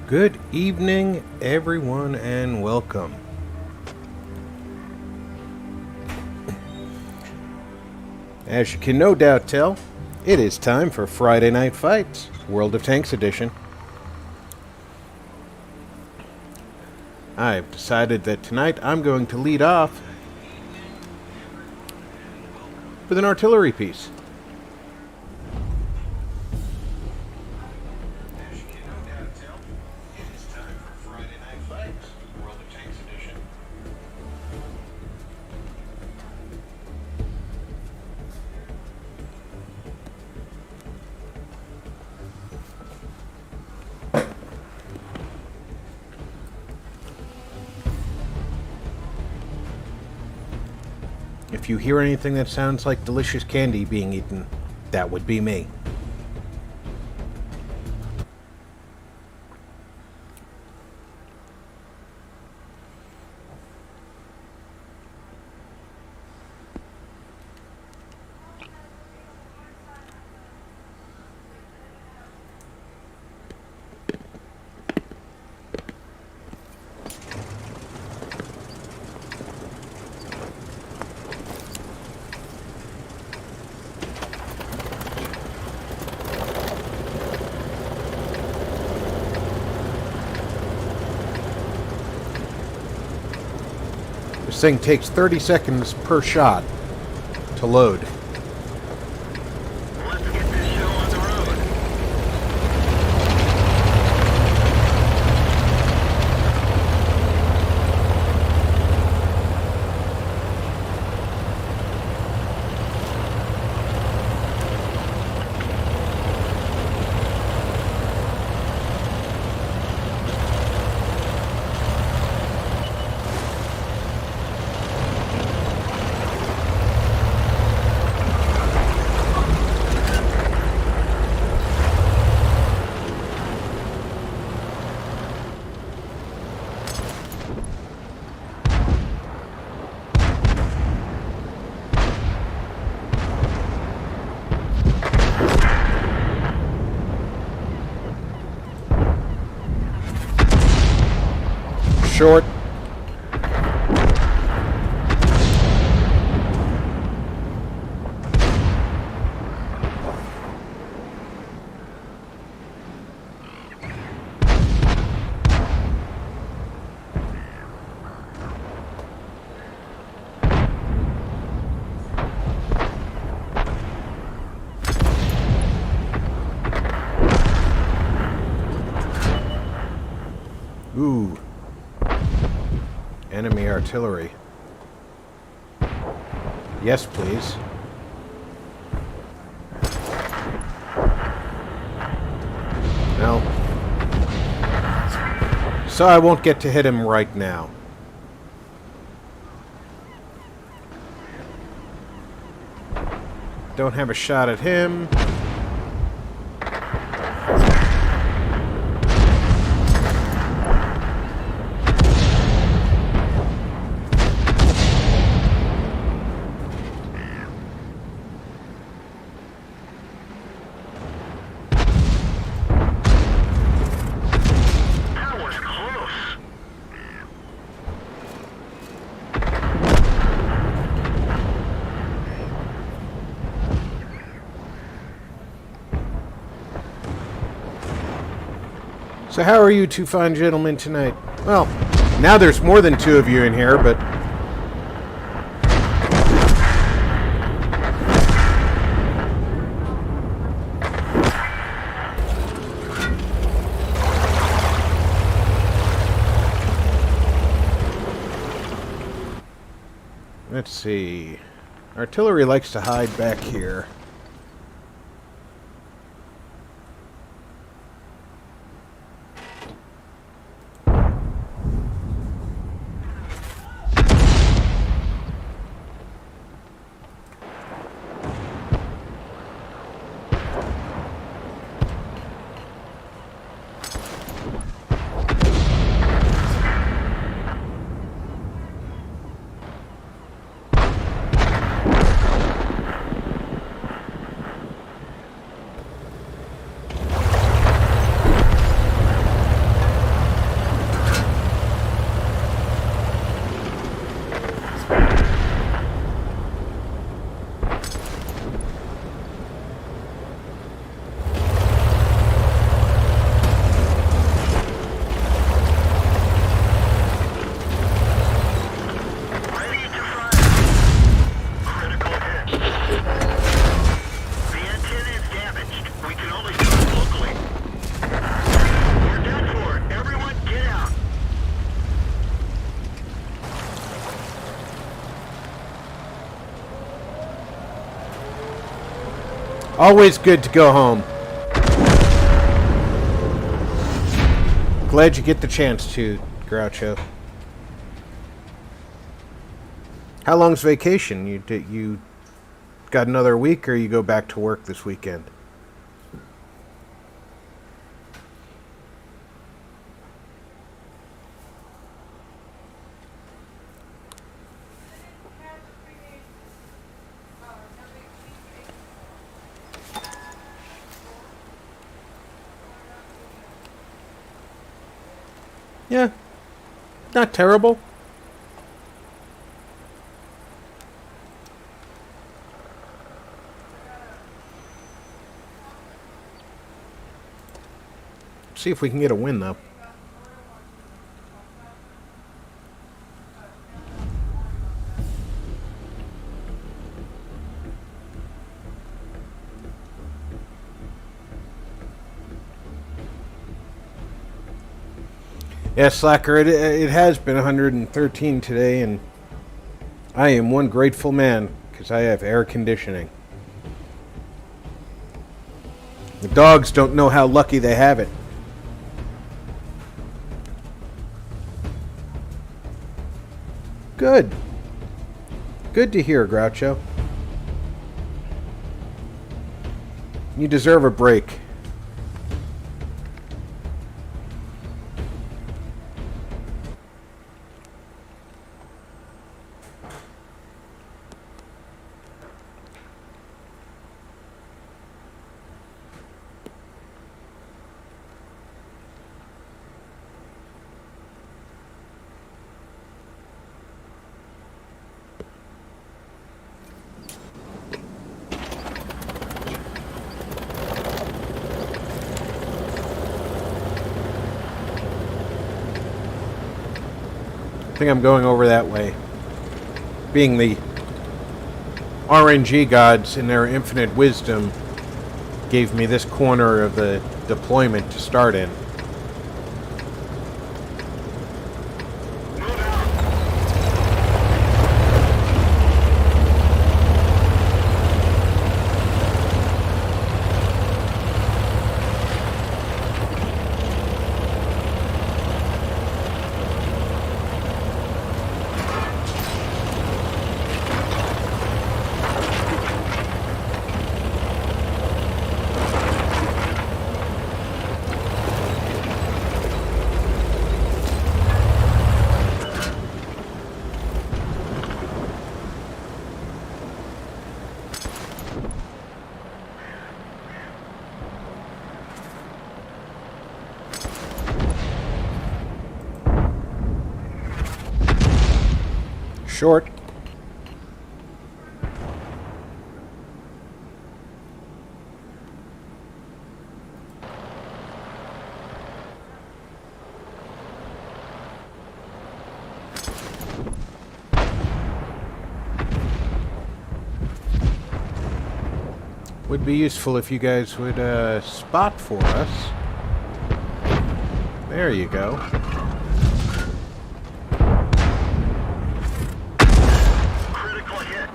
Good evening, everyone, and welcome. As you can no doubt tell, it is time for Friday Night Fights, World of Tanks Edition. I've decided that tonight I'm going to lead off with an artillery piece. If you hear anything that sounds like delicious candy being eaten, that would be me. This thing takes 30 seconds per shot to load. Let's get this show on the road. Short. Ooh. Enemy artillery. Yes, please. No. So I won't get to hit him right now. Don't have a shot at him. That was close. So how are you two fine gentlemen tonight? Well, now there's more than two of you in here, but... Let's see. Artillery likes to hide back here. Always good to go home. Glad you get the chance to, Groucho. How long's vacation? You got another week, or you go back to work this weekend? Yeah, not terrible. See if we can get a win, though. Yeah, Slacker, it has been 113 today, and I am one grateful man, because I have air conditioning. The dogs don't know how lucky they have it. Good. Good to hear, Groucho. You deserve a break. I think I'm going over that way. Being the RNG gods in their infinite wisdom gave me this corner of the deployment to start in. Short. Would be useful if you guys would spot for us. There you go. Critical hit.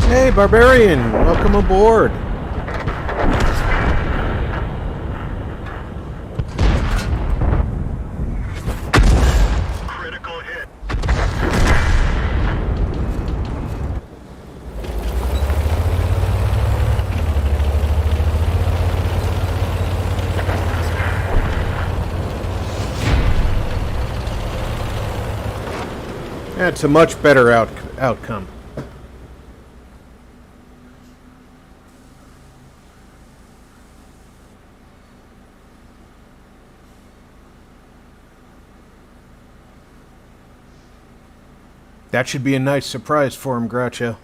Hey, Barbarian! Welcome aboard! Critical hit. That's a much better outcome. That should be a nice surprise for him, Groucho.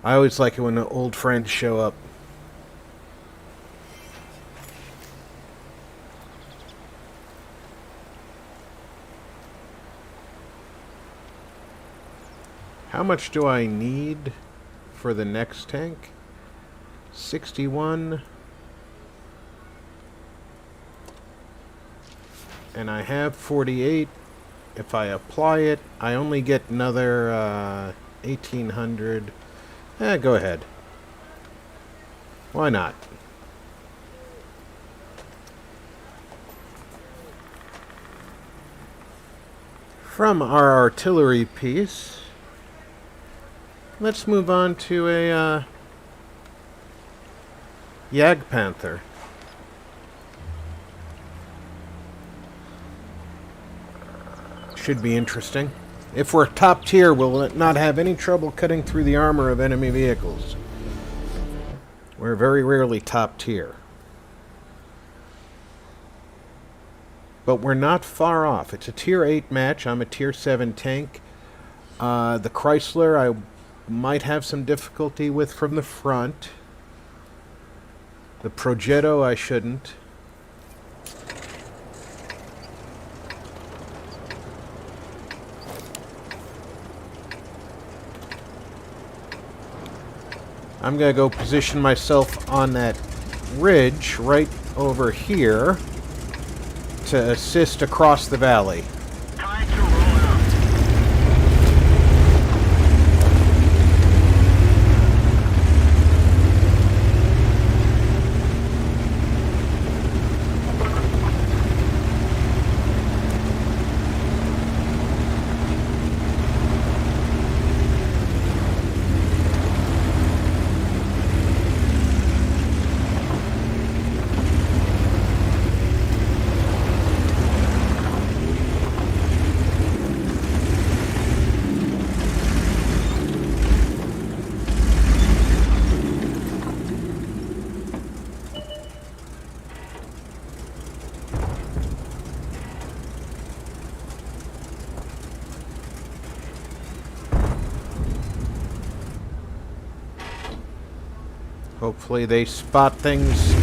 I always like it when the old friends show up. How much do I need for the next tank? 61. And I have 48. If I apply it, I only get another 1800. Go ahead. Why not? From our artillery piece, let's move on to a Jagdpanther. Should be interesting. If we're top tier, we'll not have any trouble cutting through the armor of enemy vehicles. We're very rarely top tier. But we're not far off. It's a tier 8 match. I'm a tier 7 tank. The Chrysler I might have some difficulty with from the front. The Progetto I shouldn't. I'm going to go position myself on that ridge right over here to assist across the valley. Time to roll out. Hopefully they spot things.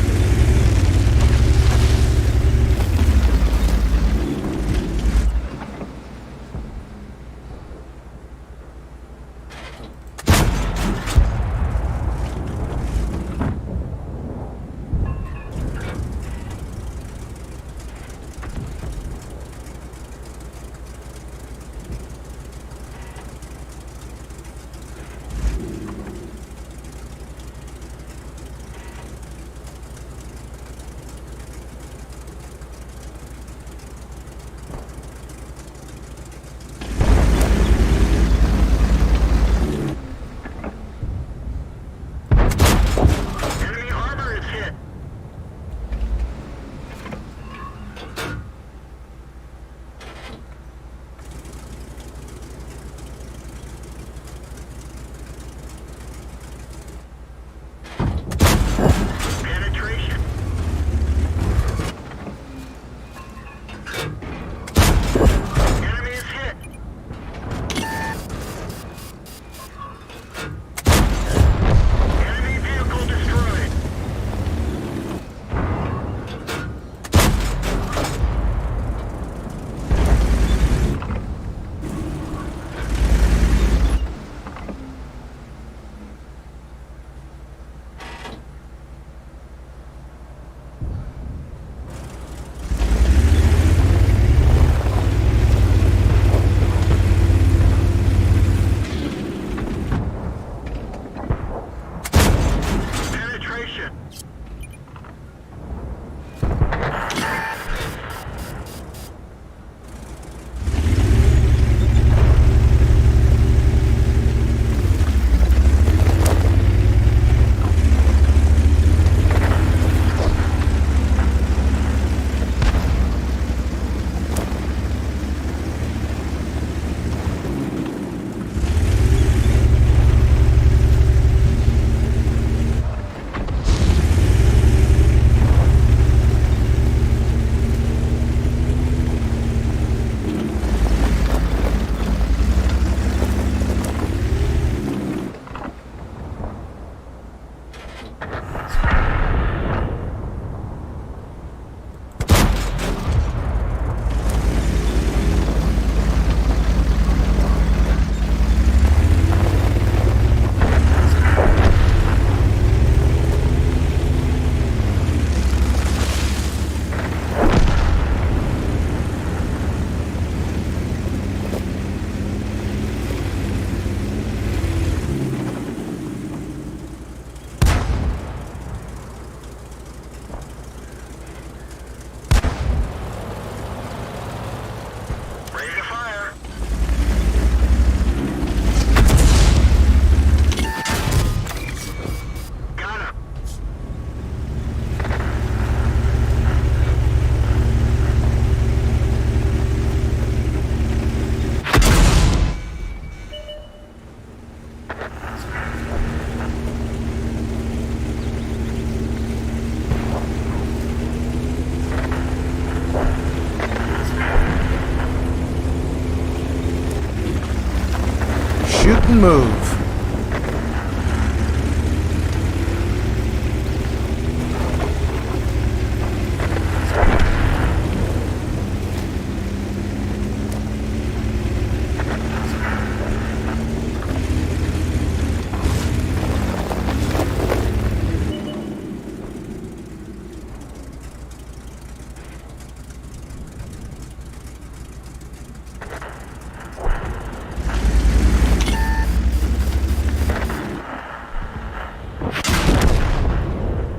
shoot and move.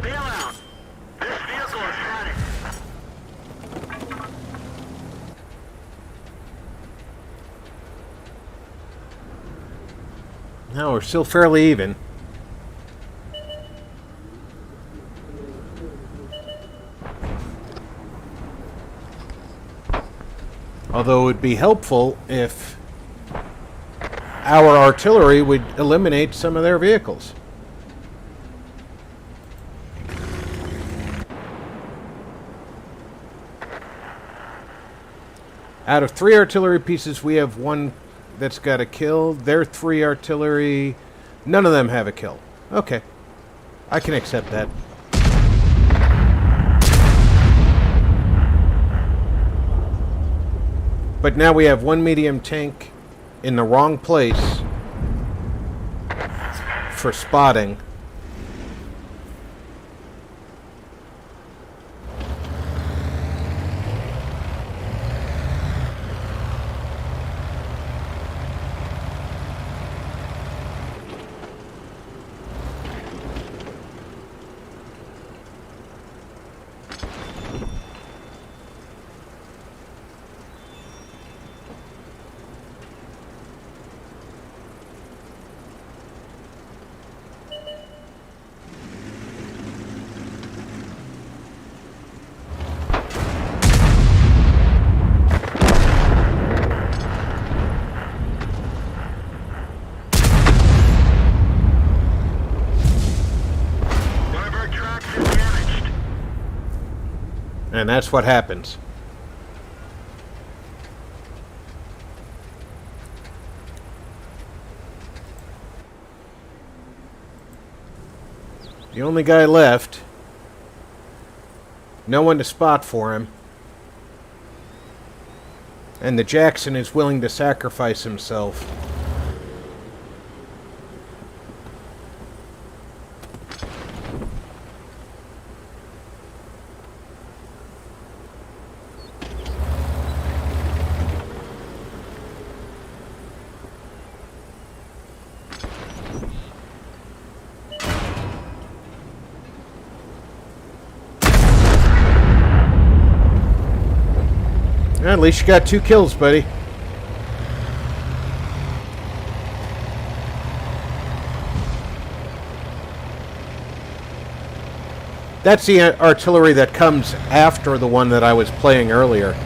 Bail out. This vehicle is running. No, we're still fairly even. Although it would be helpful if our artillery would eliminate some of their vehicles. Out of 3 artillery pieces, we have 1 that's got a kill. Their 3 artillery, none of them have a kill. Okay. I can accept that. But now we have 1 medium tank in the wrong place for spotting. One of our tracks is damaged. And that's what happens. The only guy left. No one to spot for him. And the Jackson is willing to sacrifice himself. At least you got 2 kills, buddy. That's the artillery that comes after the one that I was playing earlier.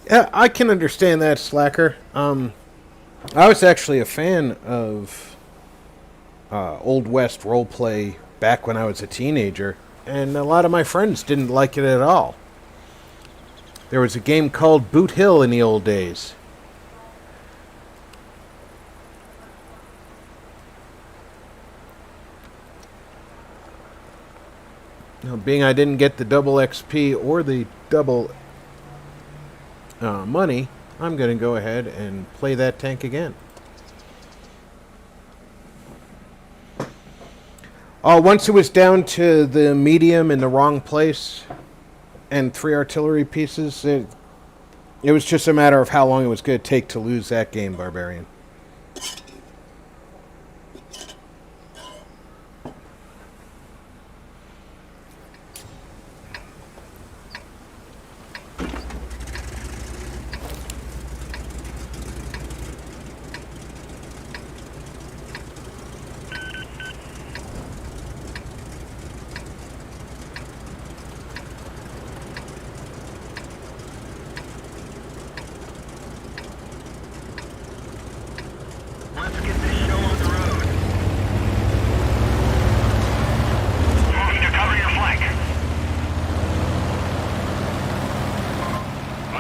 Yeah, I can understand that, Slacker. I was actually a fan of Old West roleplay back when I was a teenager, and a lot of my friends didn't like it at all. There was a game called Boot Hill in the old days. Now, being I didn't get the double XP or the double money, I'm going to go ahead and play that tank again. Once it was down to the medium in the wrong place and 3 artillery pieces, it was just a matter of how long it was going to take to lose that game, Barbarian.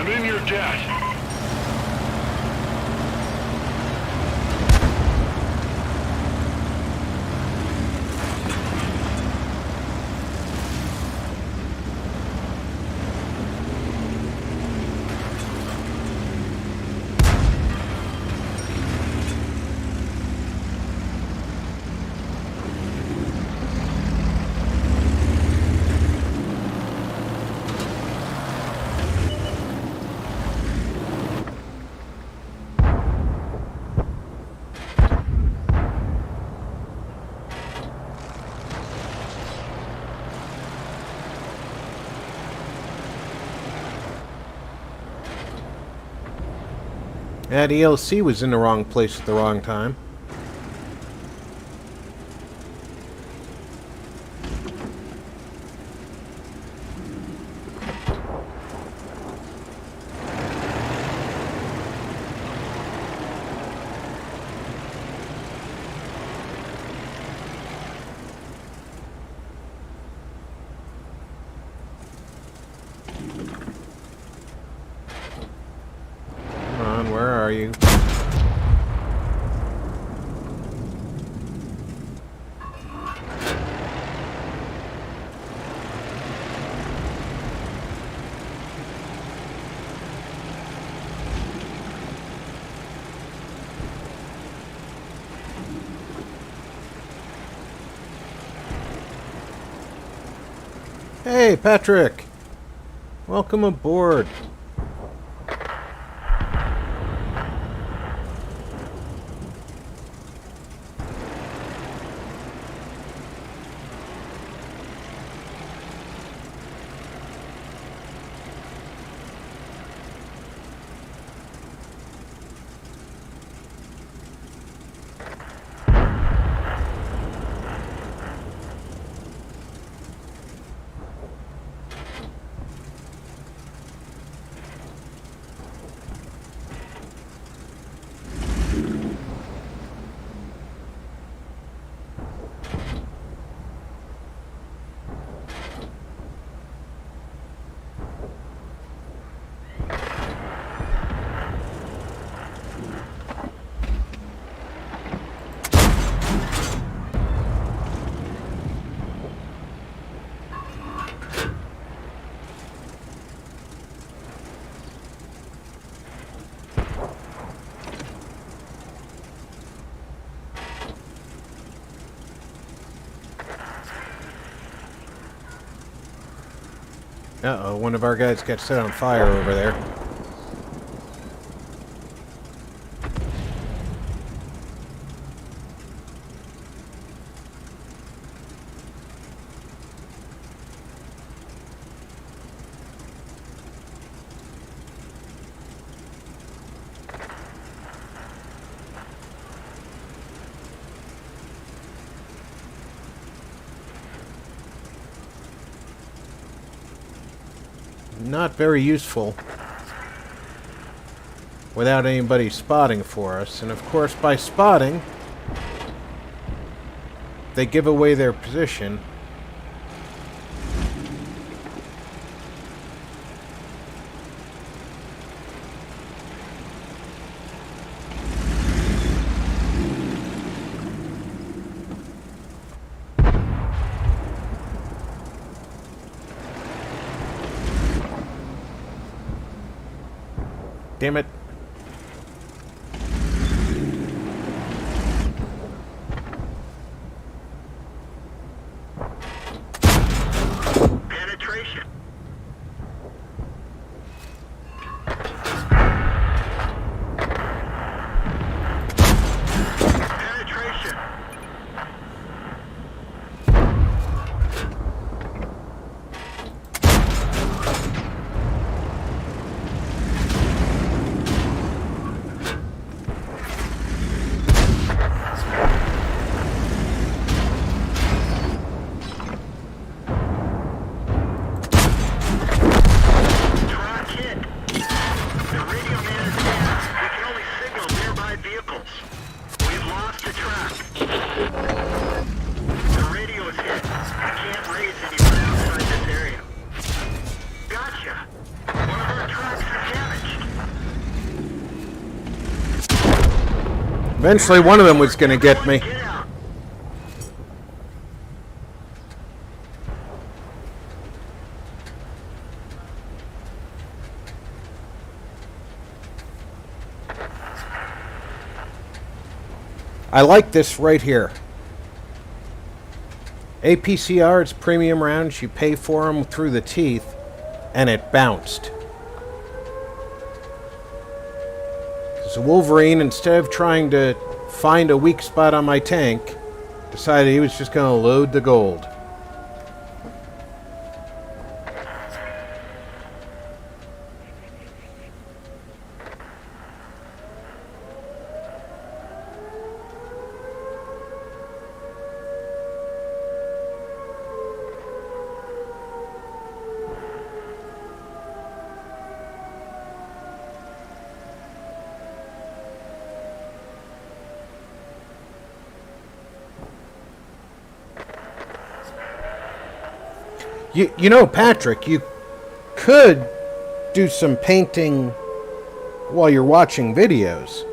I'm in your debt. That ELC was in the wrong place at the wrong time. Come on, where are you? Hey, Patrick! Welcome aboard. Uh-oh, one of our guys got set on fire over there. Not very useful without anybody spotting for us. And of course, by spotting, they give away their position. Damn it. Penetration. Penetration. Eventually one of them was going to get me. Get out. I like this right here. APCR, it's premium rounds. You pay for them through the teeth, and it bounced. So Wolverine, instead of trying to find a weak spot on my tank, decided he was just going to load the gold. You know, Patrick, you could do some painting while you're watching videos.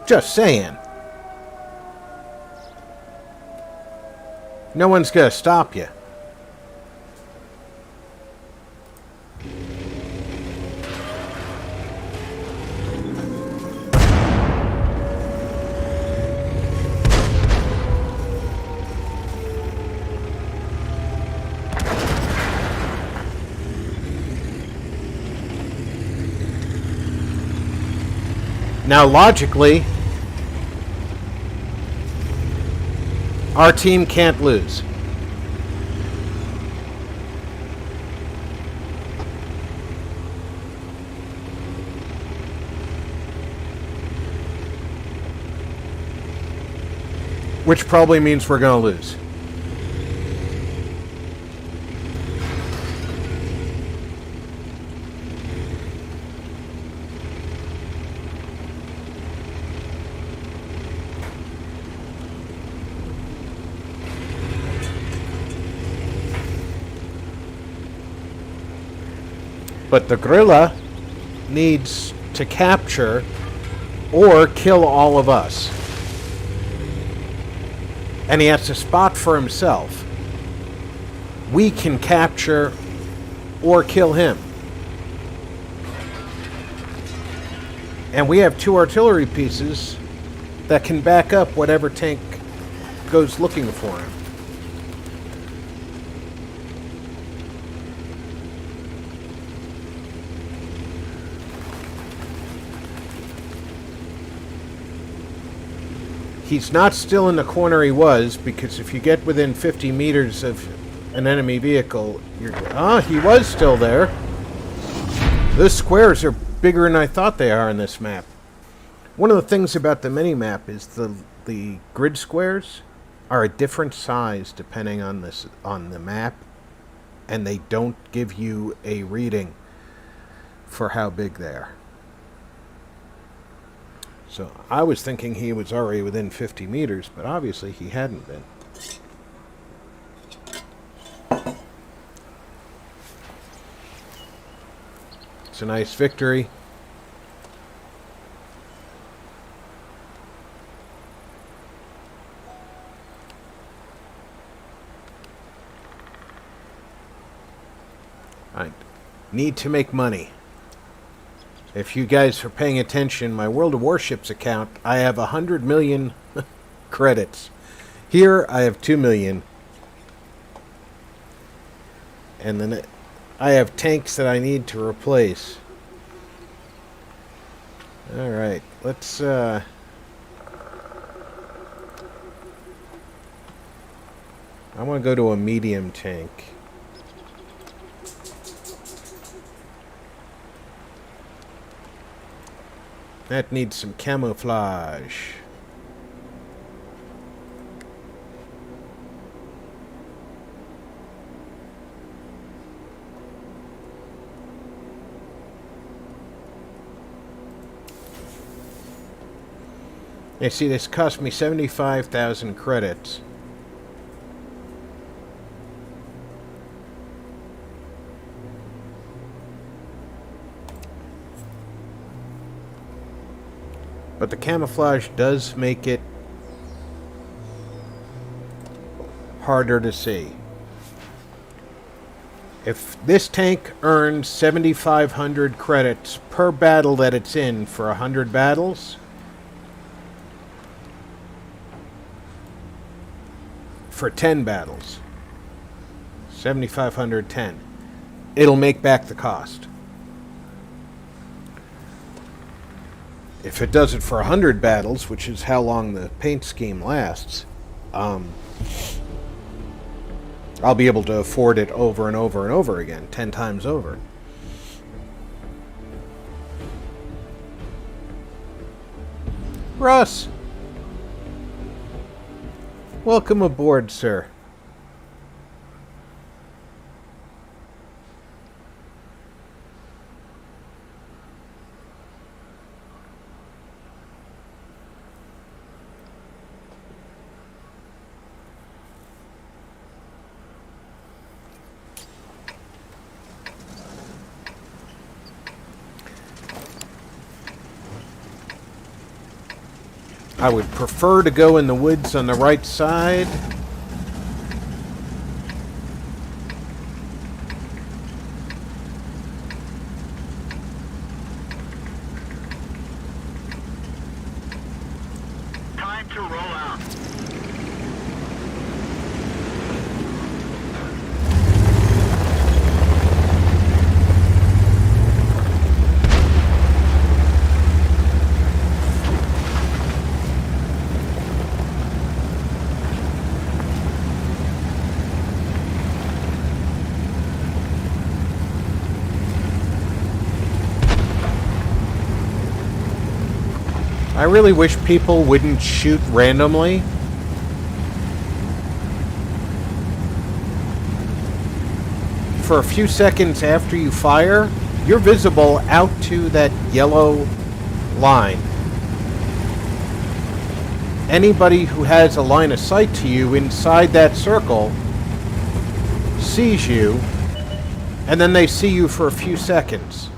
Just saying. No one's gonna stop you. Now, logically, our team can't lose. Which probably means we're going to lose. But the gorilla needs to capture or kill all of us. And he has to spot for himself. We can capture or kill him. And we have 2 artillery pieces that can back up whatever tank goes looking for him. He's not still in the corner he was, because if you get within 50 meters of an enemy vehicle, you're... Ah, he was still there. The squares are bigger than I thought they are in this map. One of the things about the mini-map is the grid squares are a different size depending on the map, and they don't give you a reading for how big they are. So I was thinking he was already within 50 meters, but obviously he hadn't been. It's a nice victory. I need to make money. If you guys are paying attention, my World of Warships account, I have 100 million credits. Here, I have 2 million. And then I have tanks that I need to replace. Alright, let's... I want to go to a medium tank. That needs some camouflage. You see, this cost me 75,000 credits. But the camouflage does make it harder to see. If this tank earns 7,500 credits per battle that it's in for 100 battles, for 10 battles, 7,510, it'll make back the cost. If it does it for 100 battles, which is how long the paint scheme lasts, I'll be able to afford it over and over and over again, 10 times over. Russ! Welcome aboard, sir. I would prefer to go in the woods on the right side. Time to roll out. I really wish people wouldn't shoot randomly. For a few seconds after you fire, you're visible out to that yellow line. Anybody who has a line of sight to you inside that circle sees you, and then they see you for a few seconds.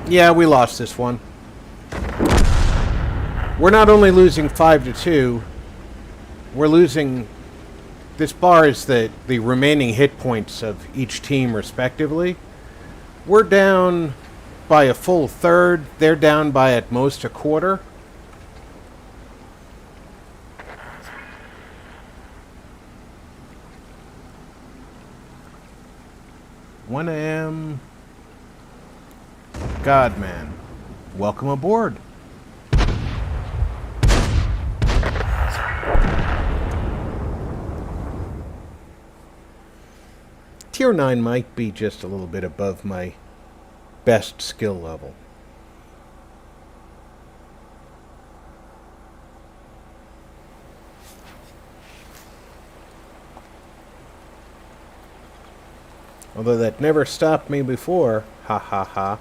Yeah, we lost this one. We're not only losing 5-2, we're losing... This bar is the remaining hit points of each team, respectively. We're down by a full third. They're down by at most a quarter. One AM. Godman, welcome aboard. Tier 9 might be just a little bit above my best skill level. Although that never stopped me before. Ha ha ha.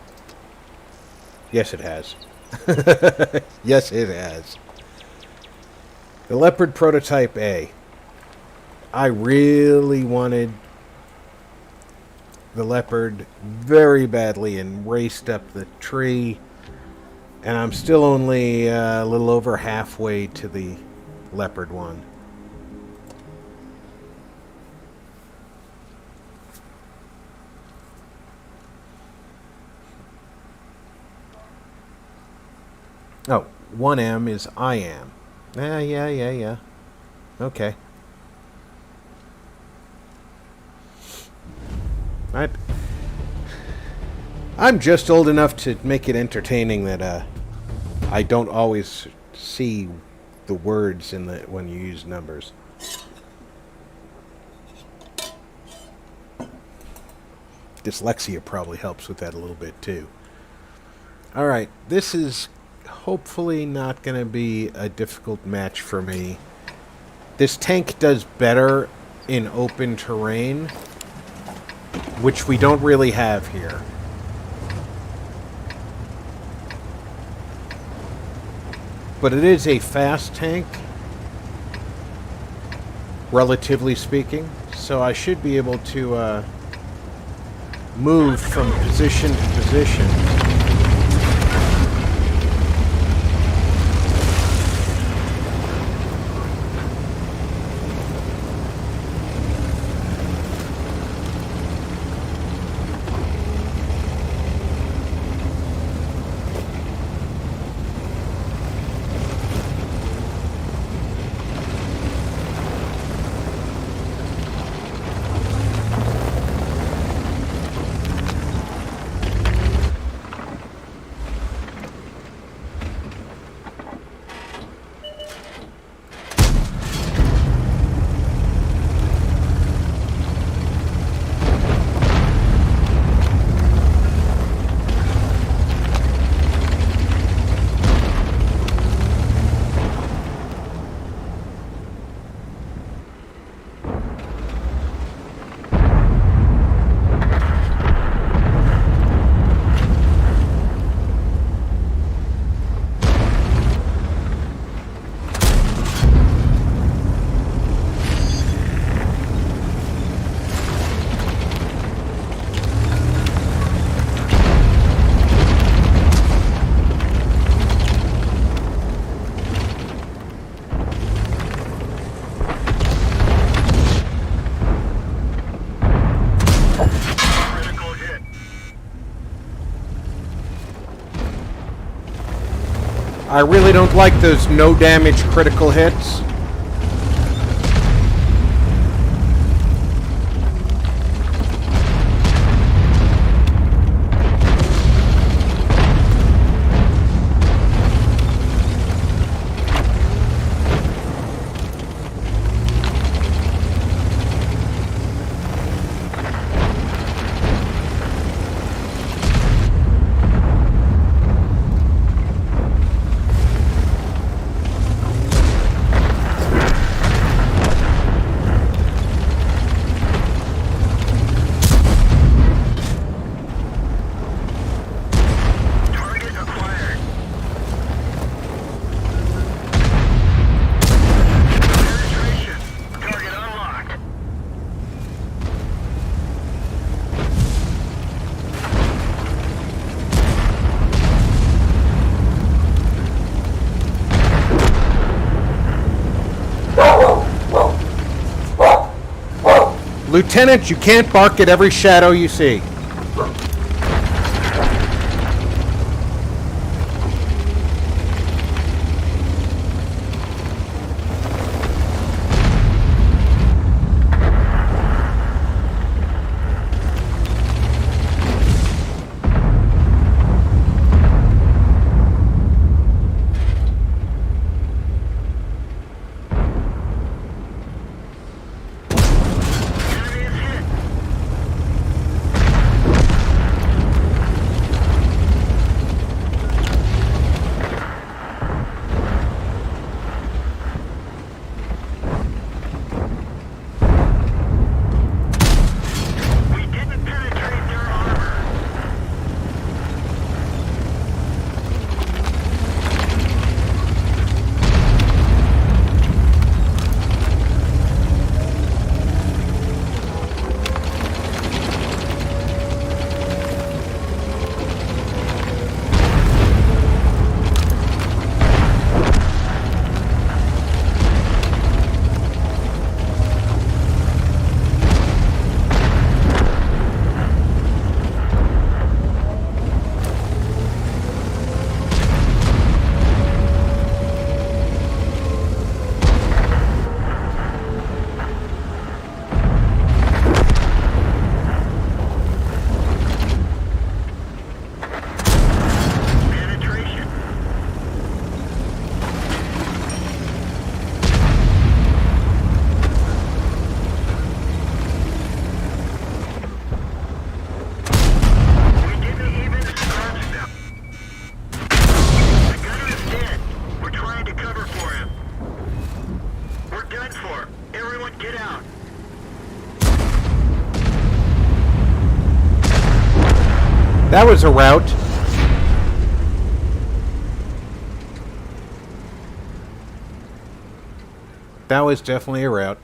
Yes, it has. Yes, it has. The Leopard Prototype A. I really wanted the Leopard very badly and raced up the tree. And I'm still only a little over halfway to the Leopard one. Oh, 1M is I am. Yeah. Okay. I'm just old enough to make it entertaining that I don't always see the words in the when you use numbers. Dyslexia probably helps with that a little bit too. All right, this is hopefully not going to be a difficult match for me. This tank does better in open terrain, which we don't really have here. But it is a fast tank, relatively speaking, so I should be able to move from position to position. I really don't like those no damage critical hits. Lieutenant, you can't bark at every shadow you see. Enemy is hit. We didn't penetrate their armor. Penetration. We didn't even scratch them. The gunner is dead. We're trying to cover for him. We're done for. Everyone get out. That was a rout. That was definitely a rout.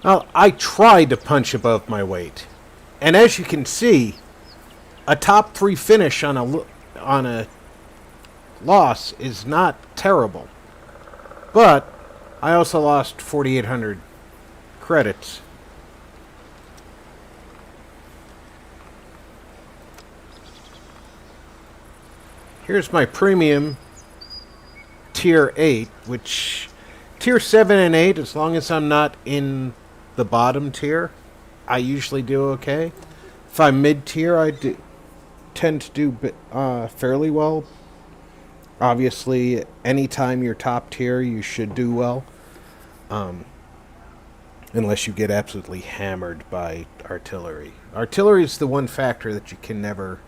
Well, I tried to punch above my weight. And as you can see, a top 3 finish on a loss is not terrible. But I also lost 4,800 credits. Here's my premium tier 8, which tier 7 and 8, as long as I'm not in the bottom tier, I usually do okay. If I'm mid-tier, I tend to do fairly well. Obviously, anytime you're top tier, you should do well. Unless you get absolutely hammered by artillery. Artillery is the one factor that you can never...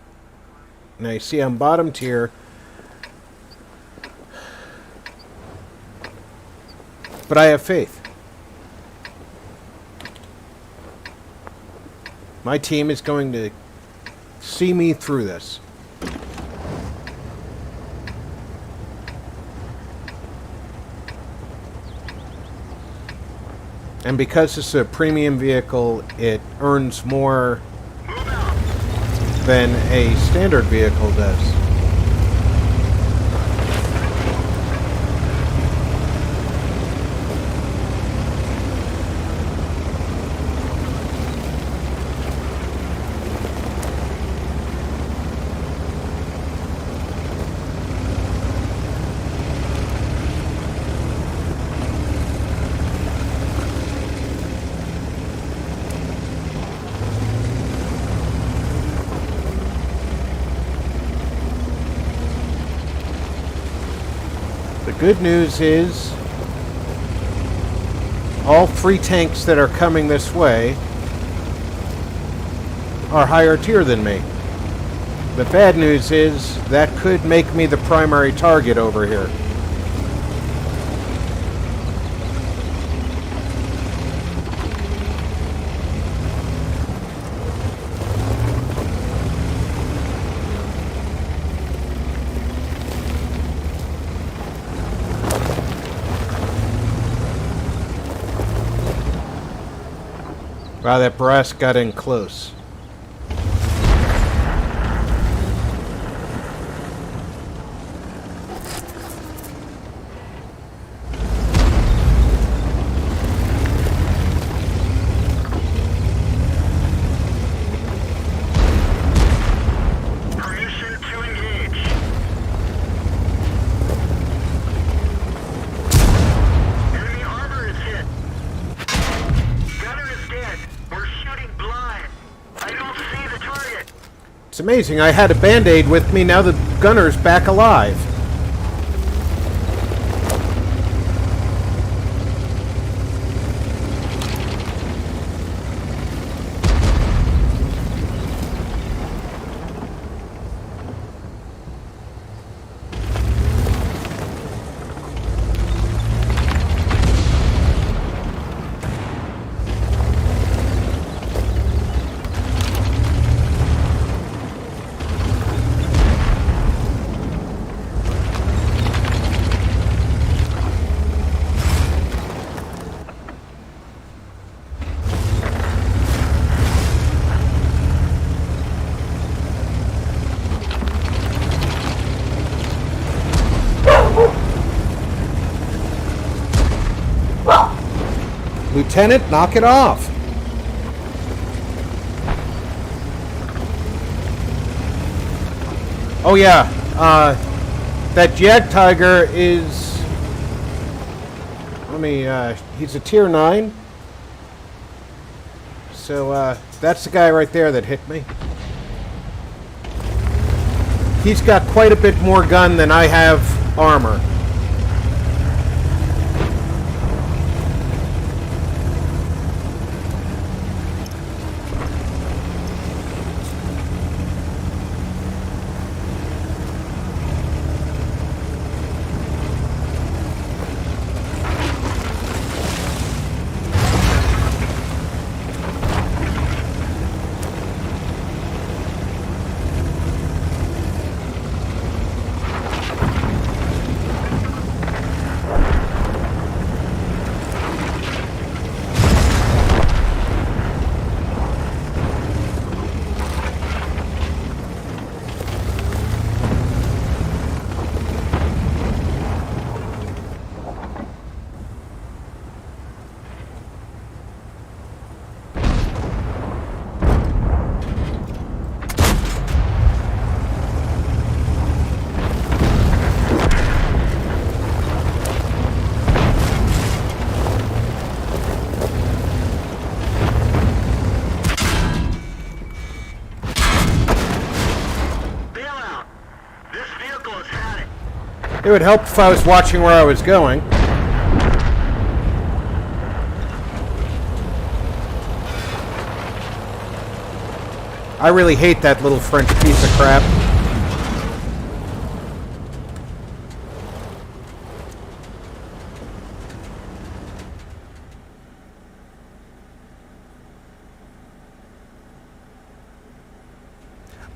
Now, you see, I'm bottom tier. But I have faith. My team is going to see me through this. And because it's a premium vehicle, it earns more than a standard vehicle does. The good news is all 3 tanks that are coming this way are higher tier than me. The bad news is that could make me the primary target over here. Wow, that brass got in close. Permission to engage. Enemy armor is hit. Gunner is dead. We're shooting blind. I don't see the target. It's amazing. I had a Band-Aid with me. Now the gunner's back alive. Lieutenant, knock it off. Oh yeah, that Jagdtiger is... he's a tier 9. So, that's the guy right there that hit me. He's got quite a bit more gun than I have armor. It would help if I was watching where I was going. I really hate that little French piece of crap.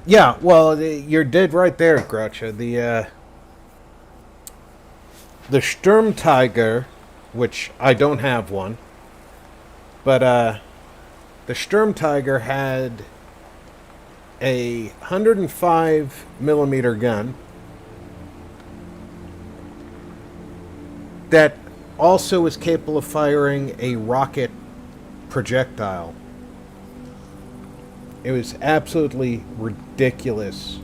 Yeah, well, you're dead right there, Groucho. The Sturmtiger, which I don't have one, but the Sturmtiger had a 105 millimeter gun that also was capable of firing a rocket projectile. It was absolutely ridiculous.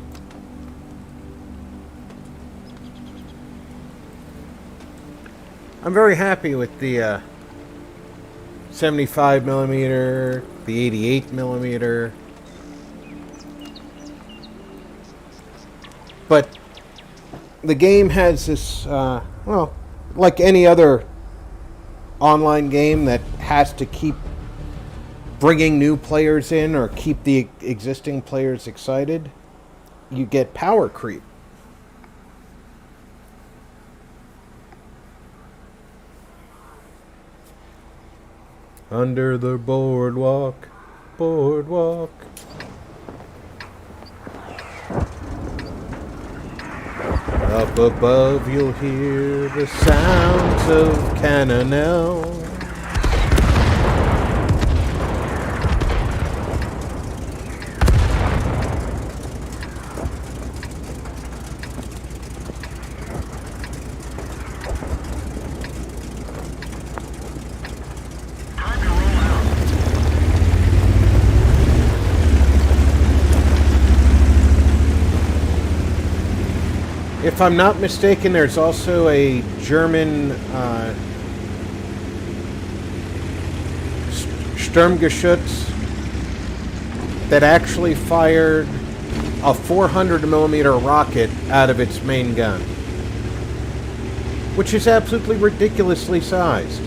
I'm very happy with the 75 millimeter, the 88 millimeter. But the game has this, well, like any other online game that has to keep bringing new players in or keep the existing players excited, you get power creep. Under the boardwalk, boardwalk. Up above you'll hear the sounds of cannonell. If I'm not mistaken, there's also a German Sturmgeschütz that actually fired a 400 millimeter rocket out of its main gun, which is absolutely ridiculously sized.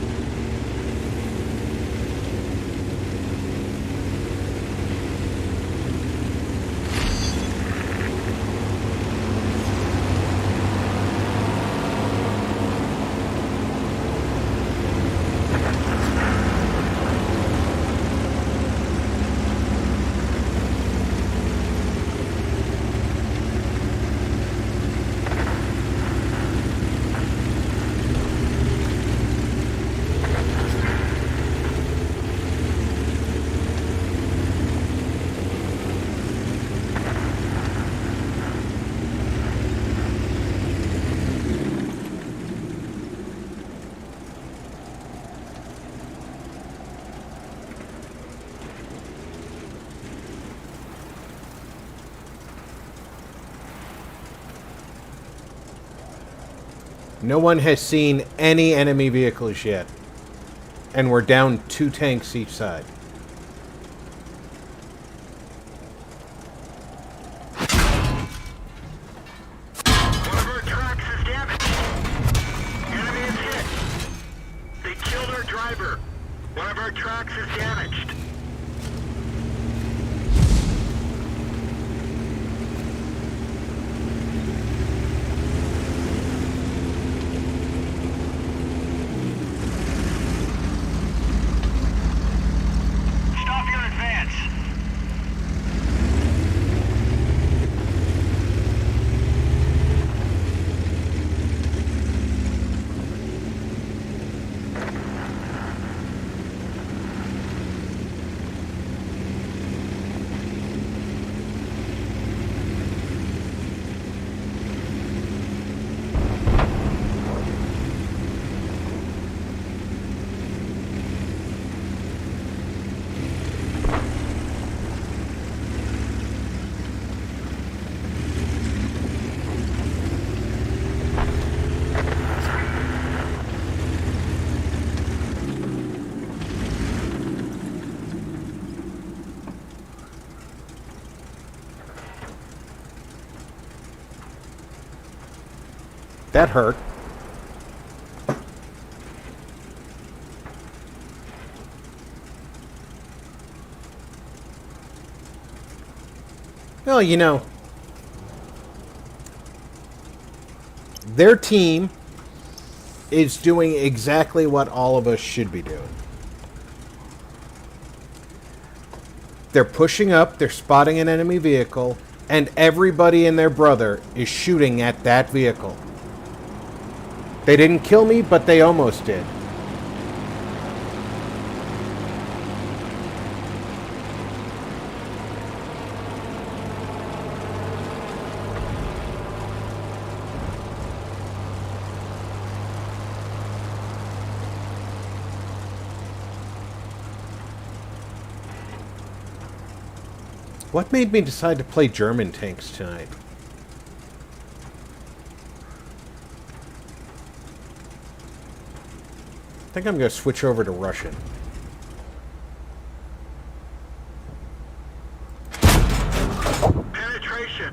No one has seen any enemy vehicles yet. And we're down 2 tanks each side. One of our trucks is damaged. Enemy is hit. They killed our driver. One of our trucks is damaged. Stop your advance. That hurt. Well, you know, their team is doing exactly what all of us should be doing. They're pushing up, they're spotting an enemy vehicle, and everybody and their brother is shooting at that vehicle. They didn't kill me, but they almost did. What made me decide to play German tanks tonight? I think I'm going to switch over to Russian. Penetration.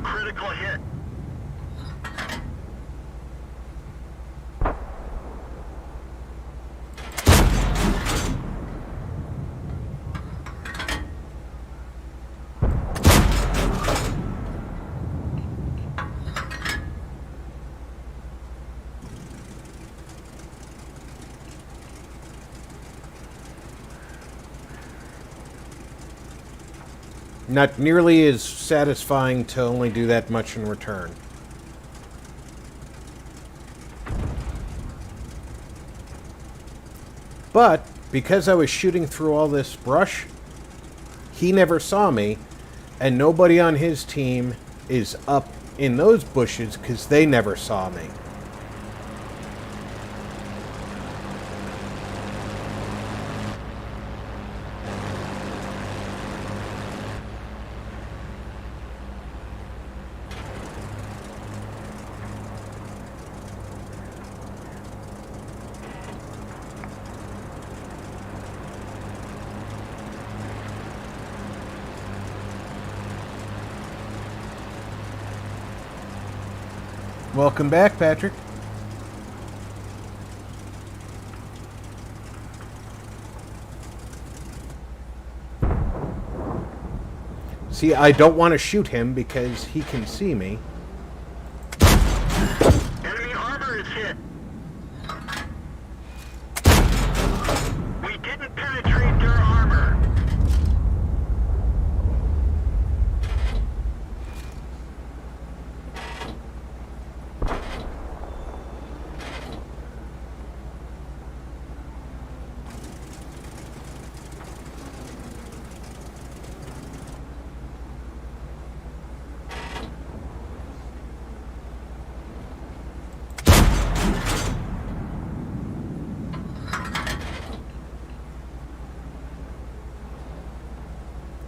Critical hit. Not nearly as satisfying to only do that much in return. But, because I was shooting through all this brush, he never saw me, and nobody on his team is up in those bushes because they never saw me. Welcome back, Patrick. See, I don't want to shoot him because he can see me. Enemy armor is hit. We didn't penetrate their armor.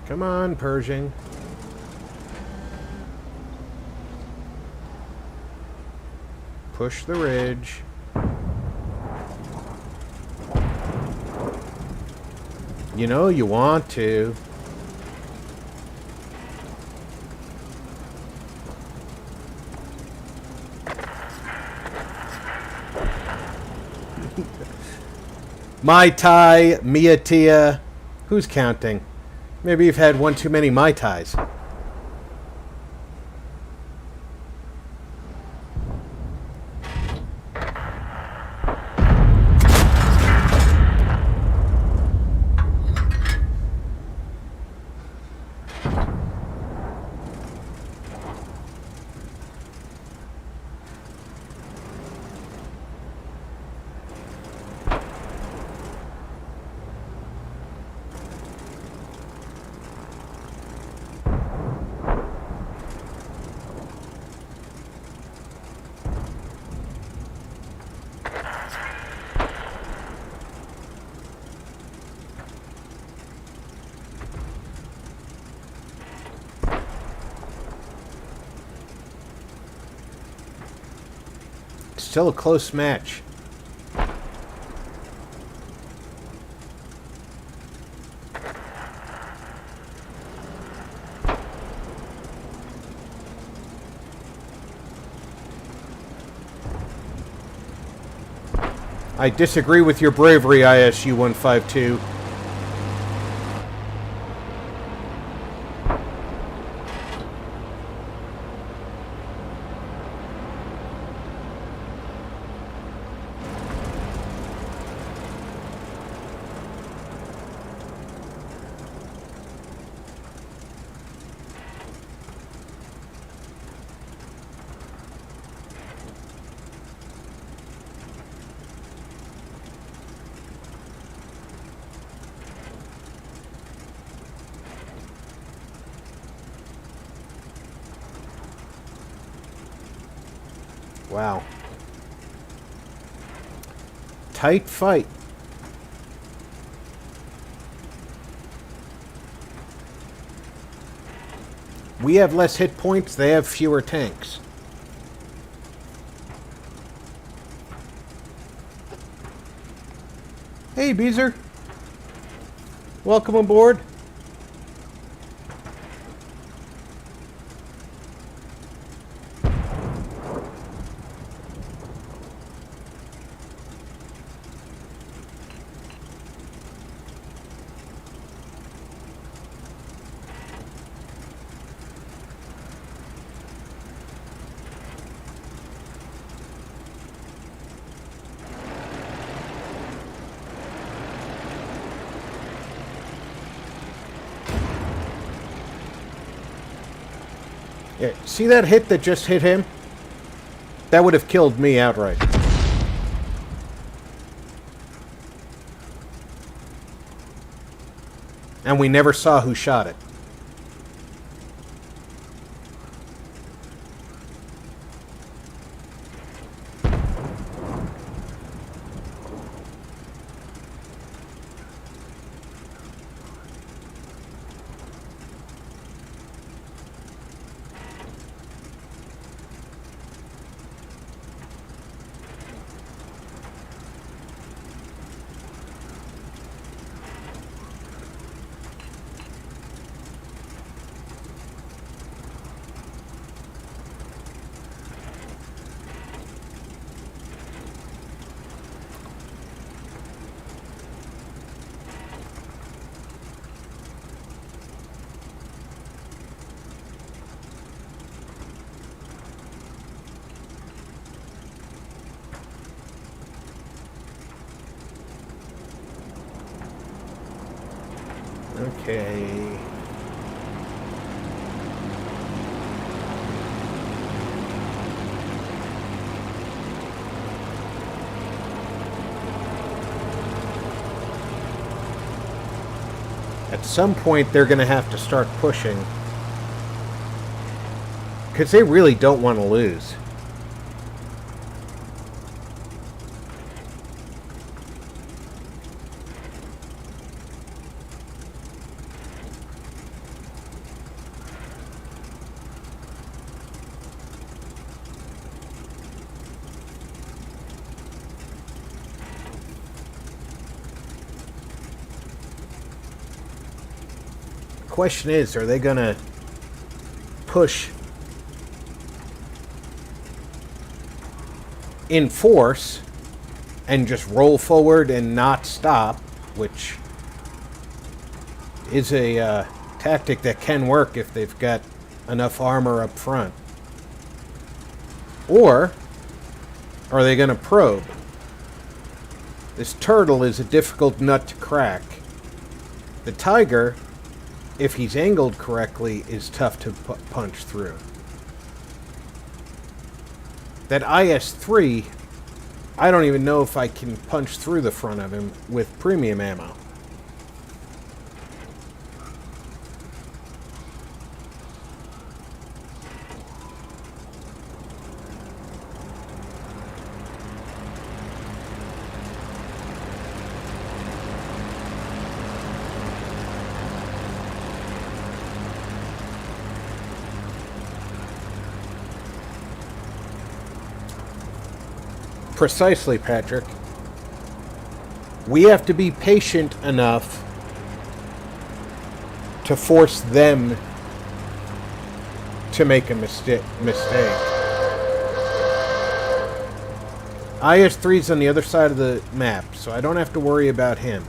Come on, Pershing. Push the ridge. You know you want to. Mai Tai, Mia Tia. Who's counting? Maybe you've had one too many Mai Tais. Still a close match. I disagree with your bravery, ISU 152. Wow. Tight fight. We have less hit points, they have fewer tanks. Hey, Beezer. Welcome aboard. Yeah, see that hit that just hit him? That would have killed me outright. And we never saw who shot it. Okay. At some point, they're going to have to start pushing. Because they really don't want to lose. Question is, are they going to push in force and just roll forward and not stop, which is a tactic that can work if they've got enough armor up front? Or are they going to probe? This turtle is a difficult nut to crack. The tiger, if he's angled correctly, is tough to punch through. That IS-3, I don't even know if I can punch through the front of him with premium ammo. Precisely, Patrick. We have to be patient enough to force them to make a mistake. IS-3's on the other side of the map, so I don't have to worry about him.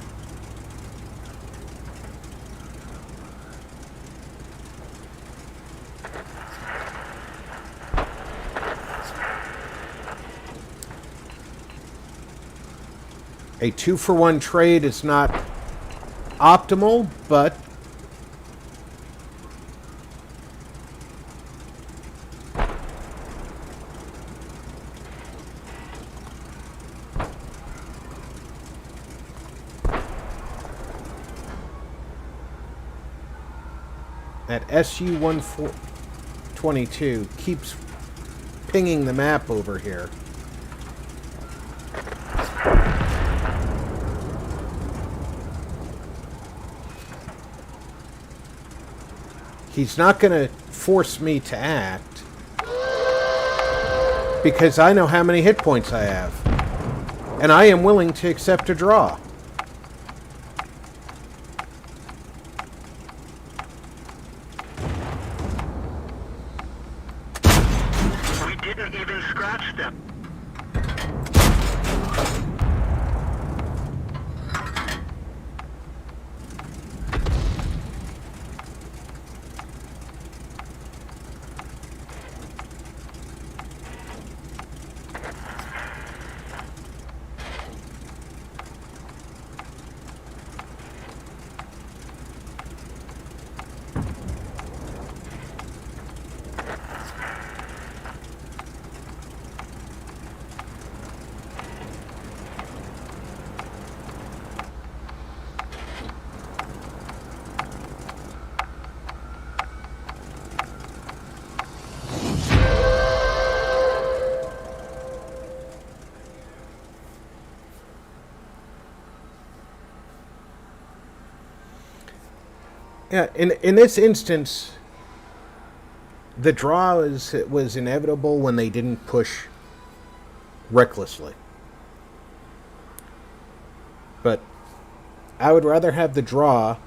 A 2-for-1 trade is not optimal, but that SU-122 keeps pinging the map over here. He's not going to force me to act because I know how many hit points I have. And I am willing to accept a draw. We didn't even scratch them. Yeah, in this instance, the draw was inevitable when they didn't push recklessly. But I would rather have the draw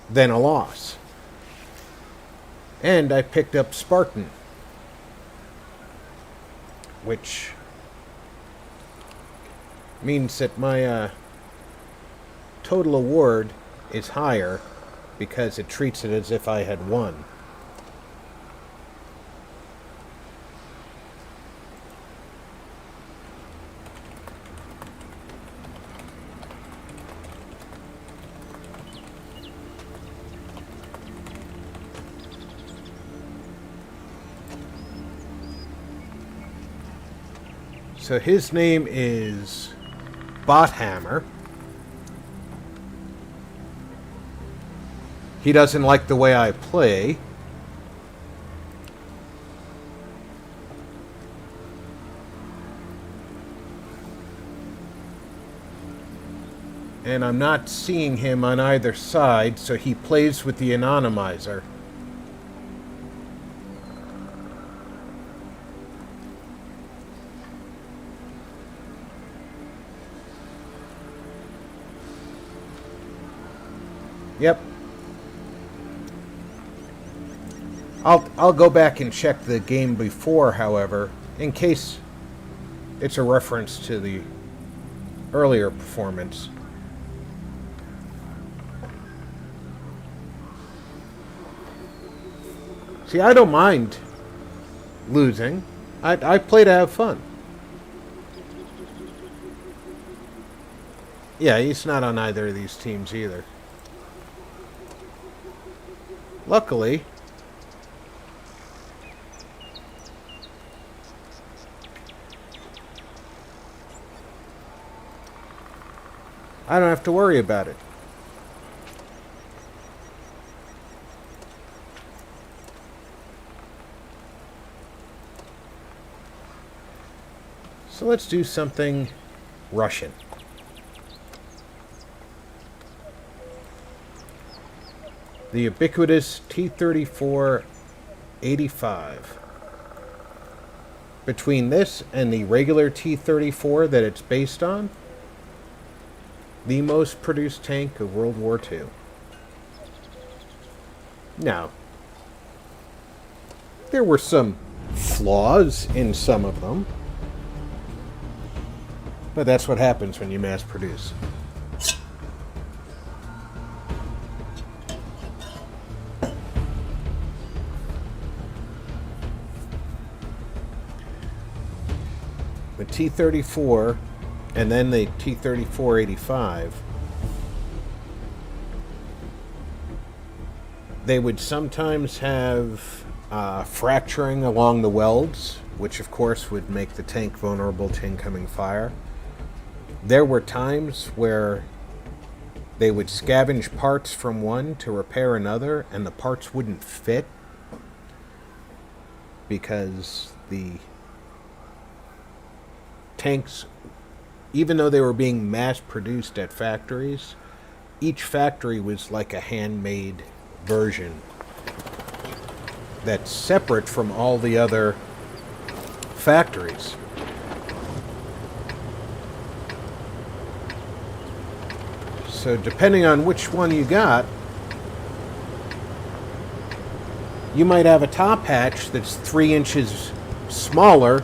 than a loss. And I picked up Spartan, which means that my total award is higher because it treats it as if I had won. So his name is Bothammer. He doesn't like the way I play. And I'm not seeing him on either side, so he plays with the anonymizer. Yep. I'll go back and check the game before, however, in case it's a reference to the earlier performance. See, I don't mind losing. I play to have fun. Yeah, he's not on either of these teams either. Luckily, I don't have to worry about it. So let's do something Russian. The ubiquitous T-34-85. Between this and the regular T-34 that it's based on, the most produced tank of World War II. Now, there were some flaws in some of them, but that's what happens when you mass produce. The T-34 and then the T-34-85, they would sometimes have fracturing along the welds, which of course would make the tank vulnerable to incoming fire. There were times where they would scavenge parts from one to repair another, and the parts wouldn't fit because the tanks, even though they were being mass-produced at factories, each factory was like a handmade version that's separate from all the other factories. So depending on which one you got, you might have a top hatch that's 3 inches smaller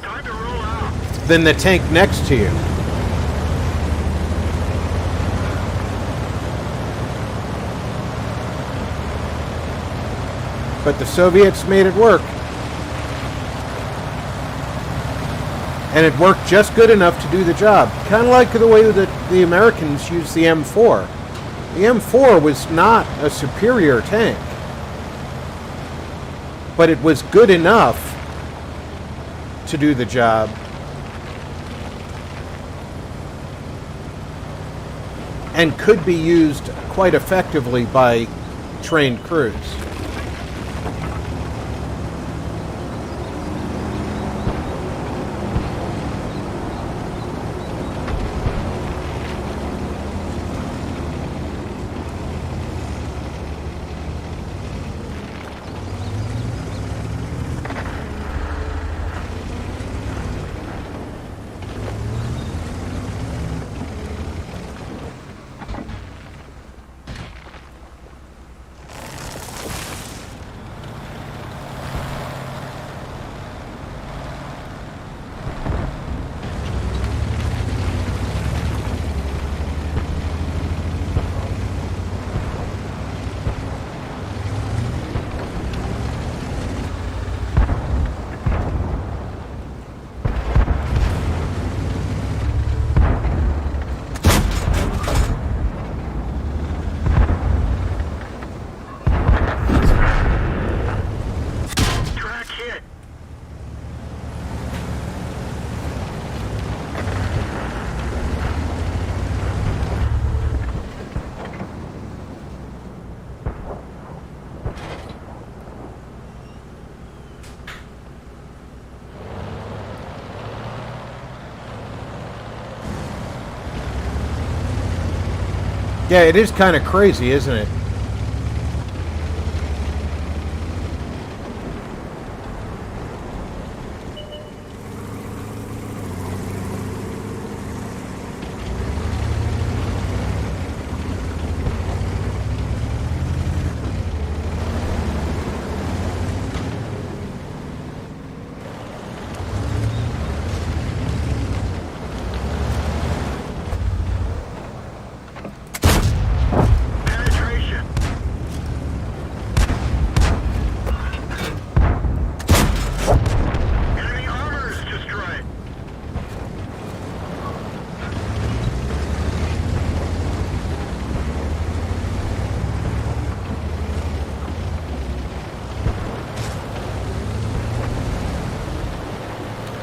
Time to roll out. than the tank next to you. But the Soviets made it work. And it worked just good enough to do the job. Kind of like the way that the Americans used the M4. The M4 was not a superior tank, but it was good enough to do the job. And could be used quite effectively by trained crews. Yeah, it is kind of crazy, isn't it? Penetration. Enemy armor is destroyed.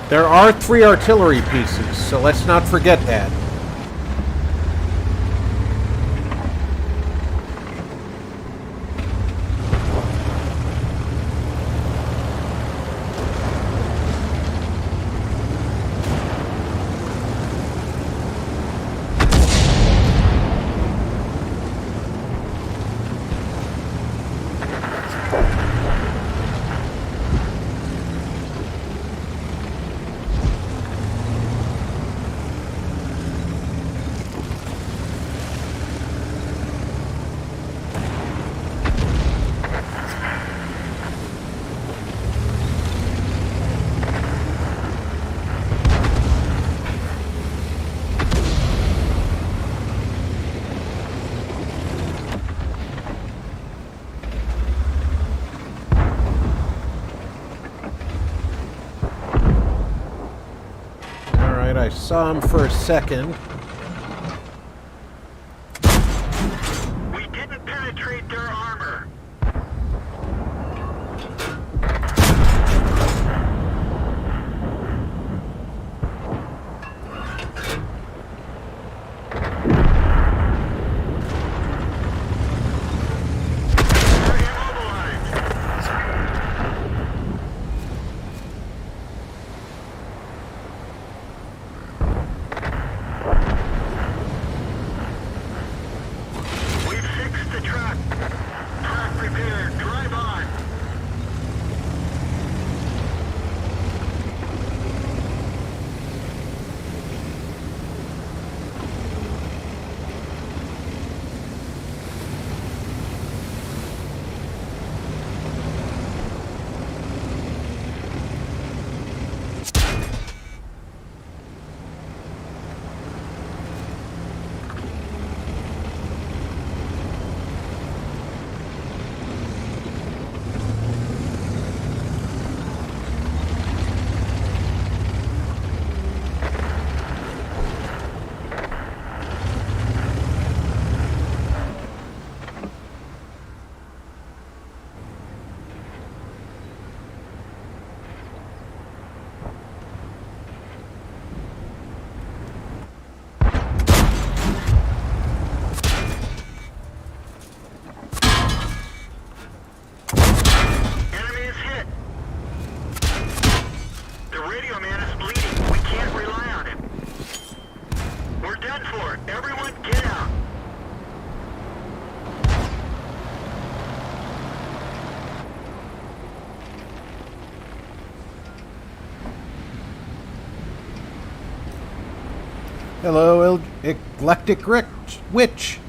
There are 3 artillery pieces, so let's not forget that. Alright, I saw him for a second. We didn't penetrate their armor. They're immobilized. We've fixed the truck. Truck repaired. Drive on. Enemy is hit. The radio man is bleeding. We can't rely on him. We're done for. Everyone get out. Hello, Eclectic Witch.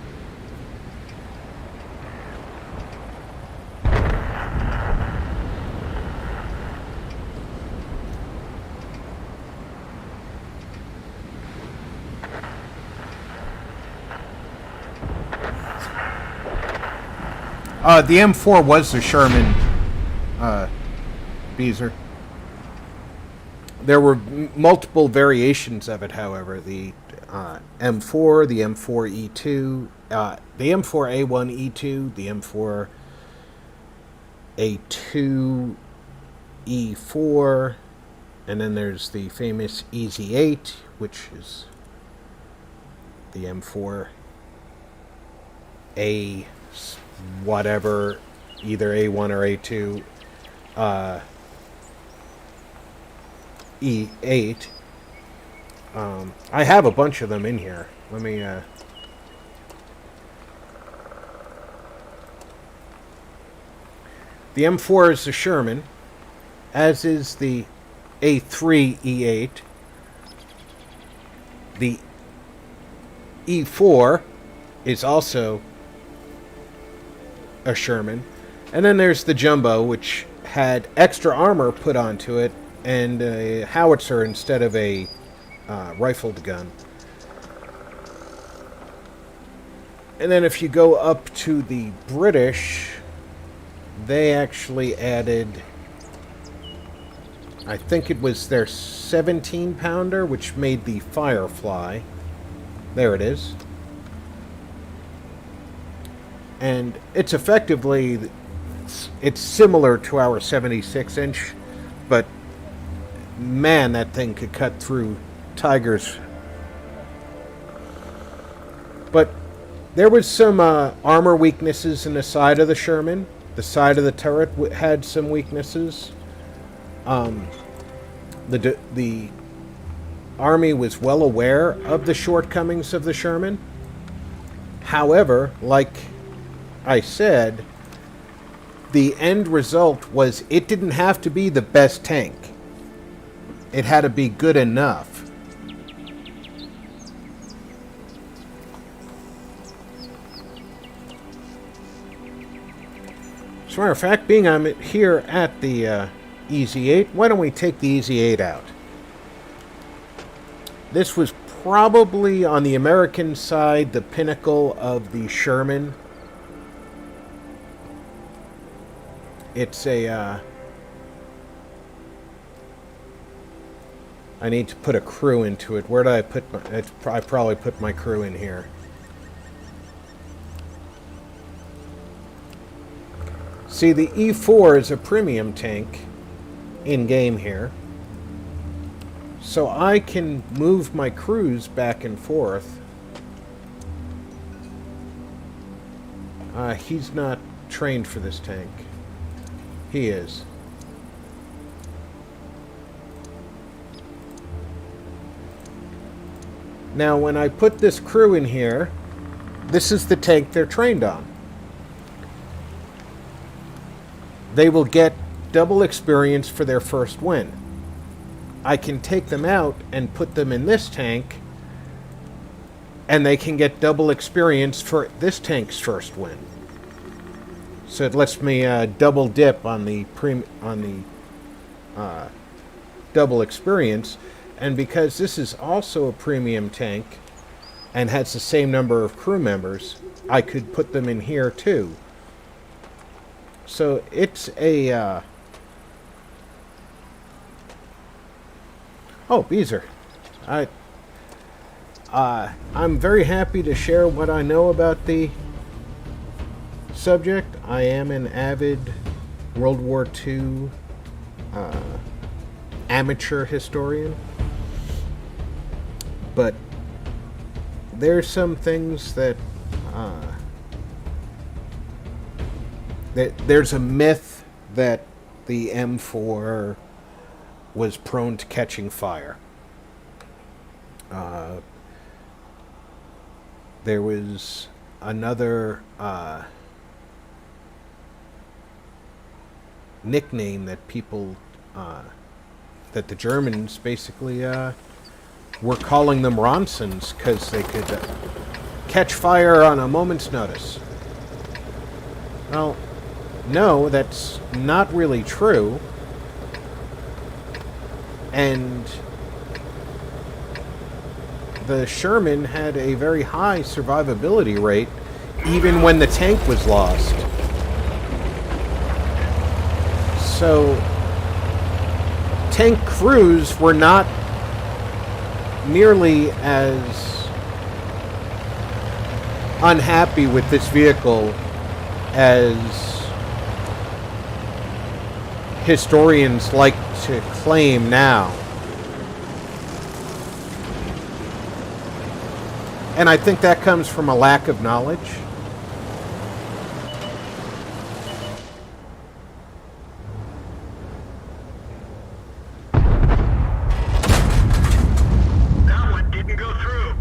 The M4 was the Sherman, Beezer. There were multiple variations of it, however. The M4, the M4E2, the M4A1E2, the M4A2E4, and then there's the famous EZ8, which is the M4A whatever, either A1 or A2, E8. I have a bunch of them in here. Let me The M4 is the Sherman, as is the A3E8. The E4 is also a Sherman. And then there's the Jumbo, which had extra armor put onto it and a howitzer instead of a rifled gun. And then if you go up to the British, they actually added, I think it was their 17-pounder, which made the Firefly. There it is. And it's effectively, it's similar to our 76-inch, but man, that thing could cut through tigers. But there was some armor weaknesses in the side of the Sherman. The side of the turret had some weaknesses. The Army was well aware of the shortcomings of the Sherman. However, like I said, the end result was it didn't have to be the best tank. It had to be good enough. As a matter of fact, being I'm here at the EZ8, why don't we take the EZ8 out? This was probably, on the American side, the pinnacle of the Sherman. It's a... I need to put a crew into it. Where did I put my... I probably put my crew in here. See, the E4 is a premium tank in-game here. So I can move my crews back and forth. He's not trained for this tank. He is. Now, when I put this crew in here, this is the tank they're trained on. They will get double experience for their first win. I can take them out and put them in this tank, and they can get double experience for this tank's first win. So it lets me double dip on the double experience, and because this is also a premium tank and has the same number of crew members, I could put them in here too. So it's a... Oh, Beezer. I'm very happy to share what I know about the subject. I am an avid World War II amateur historian. But there's some things that... there's a myth that the M4 was prone to catching fire. There was another nickname that people, that the Germans basically were calling them Ronsons because they could catch fire on a moment's notice. Well, no, that's not really true. And the Sherman had a very high survivability rate even when the tank was lost. So tank crews were not nearly as unhappy with this vehicle as historians like to claim now. And I think that comes from a lack of knowledge. That one didn't go through.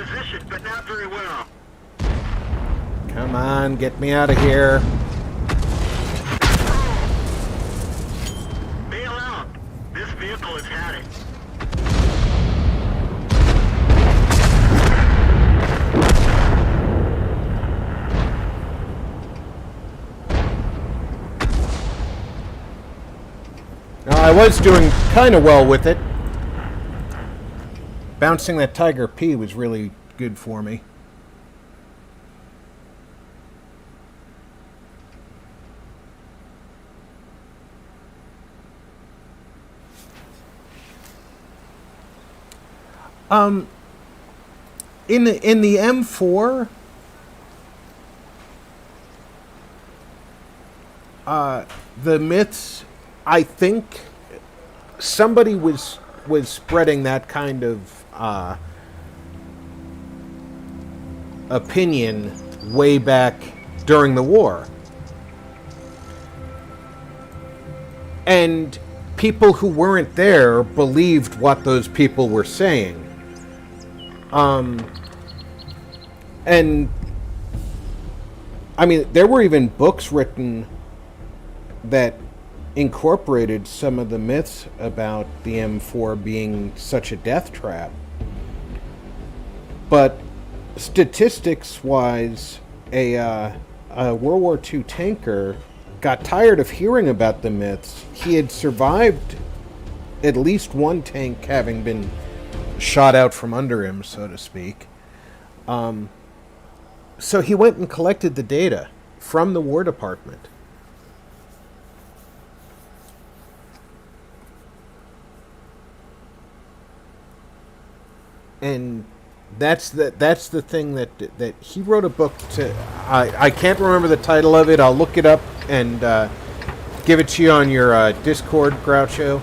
position, but not very well. Come on, get me out of here. Bail out. This vehicle has had it. Now, I was doing kind of well with it. Bouncing that Tiger P was really good for me. In the M4, the myths, I think somebody was spreading that kind of opinion way back during the war. And people who weren't there believed what those people were saying. And I mean, there were even books written that incorporated some of the myths about the M4 being such a death trap. But statistics-wise, a World War II tanker got tired of hearing about the myths. He had survived at least one tank having been shot out from under him, so to speak. So he went and collected the data from the War Department. And that's the thing that he wrote a book to. I can't remember the title of it. I'll look it up and give it to you on your Discord, Groucho.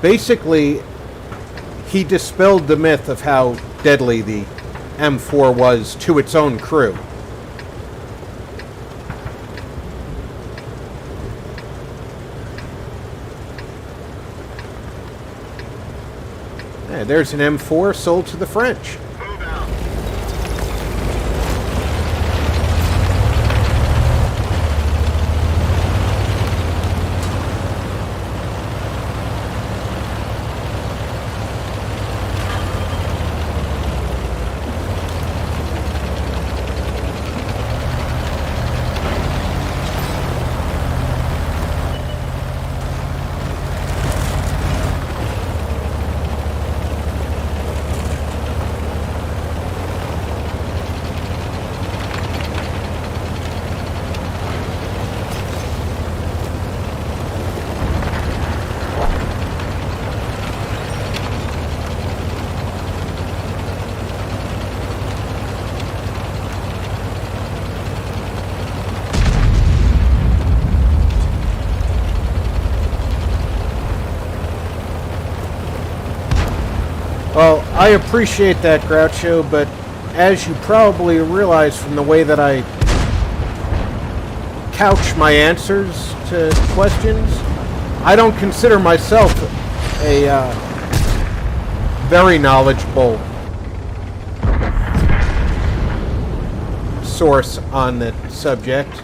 Basically, he dispelled the myth of how deadly the M4 was to its own crew. Yeah, there's an M4 sold to the French. Move out. Well, I appreciate that, Groucho, but as you probably realize from the way that I couch my answers to questions, I don't consider myself a very knowledgeable source on the subject.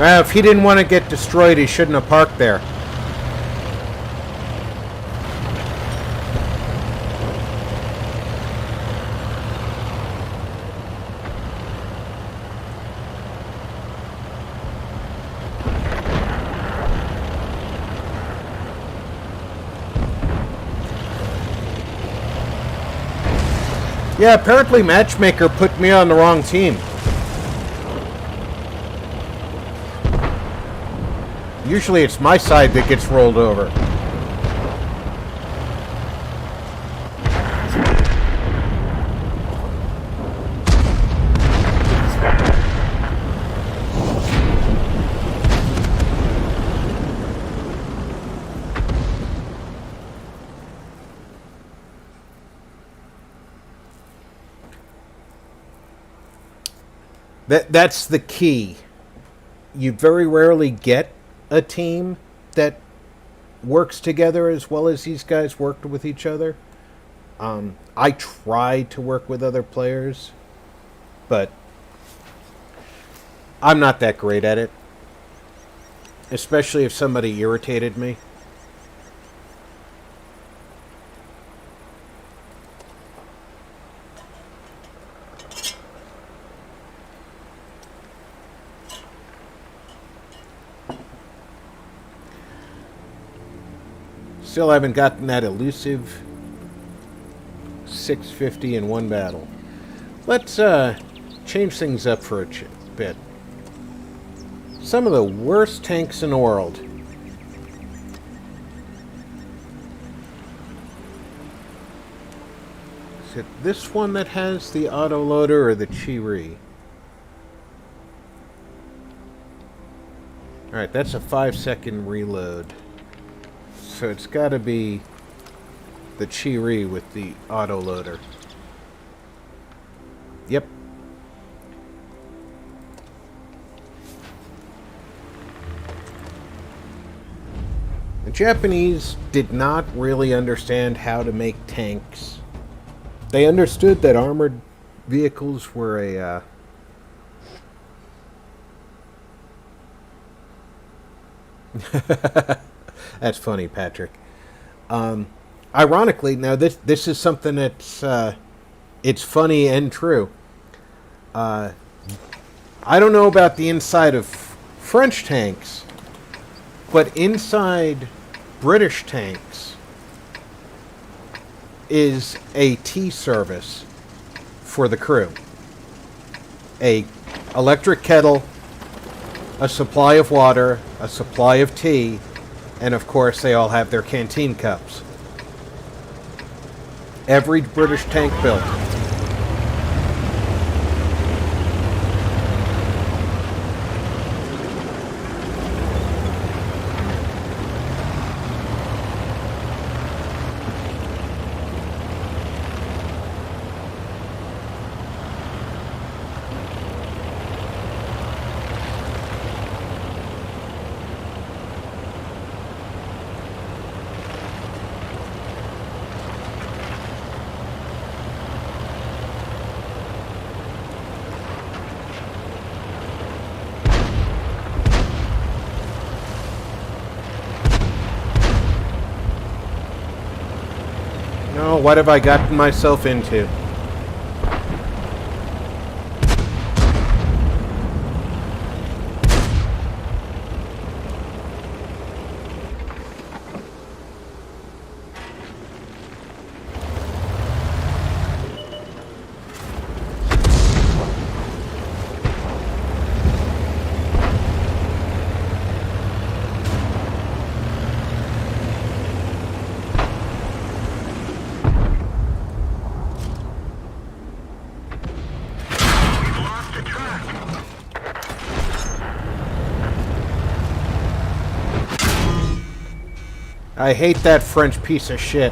If he didn't want to get destroyed, he shouldn't have parked there. Yeah, apparently Matchmaker put me on the wrong team. Usually it's my side that gets rolled over. That's the key. You very rarely get a team that works together as well as these guys worked with each other. I try to work with other players, but I'm not that great at it. Especially if somebody irritated me. Still haven't gotten that elusive 650 in one battle. Let's change things up for a bit. Some of the worst tanks in the world. Is it this one that has the autoloader or the Chi-Ri? Alright, that's a 5-second reload. So it's got to be the Chi-Ri with the autoloader. Yep. The Japanese did not really understand how to make tanks. They understood that armored vehicles were a That's funny, Patrick. Ironically, now this is something that's it's funny and true. I don't know about the inside of French tanks, but inside British tanks is a tea service for the crew. A electric kettle, a supply of water, a supply of tea, and of course they all have their canteen cups. Every British tank built. No, what have I gotten myself into? I hate that French piece of shit.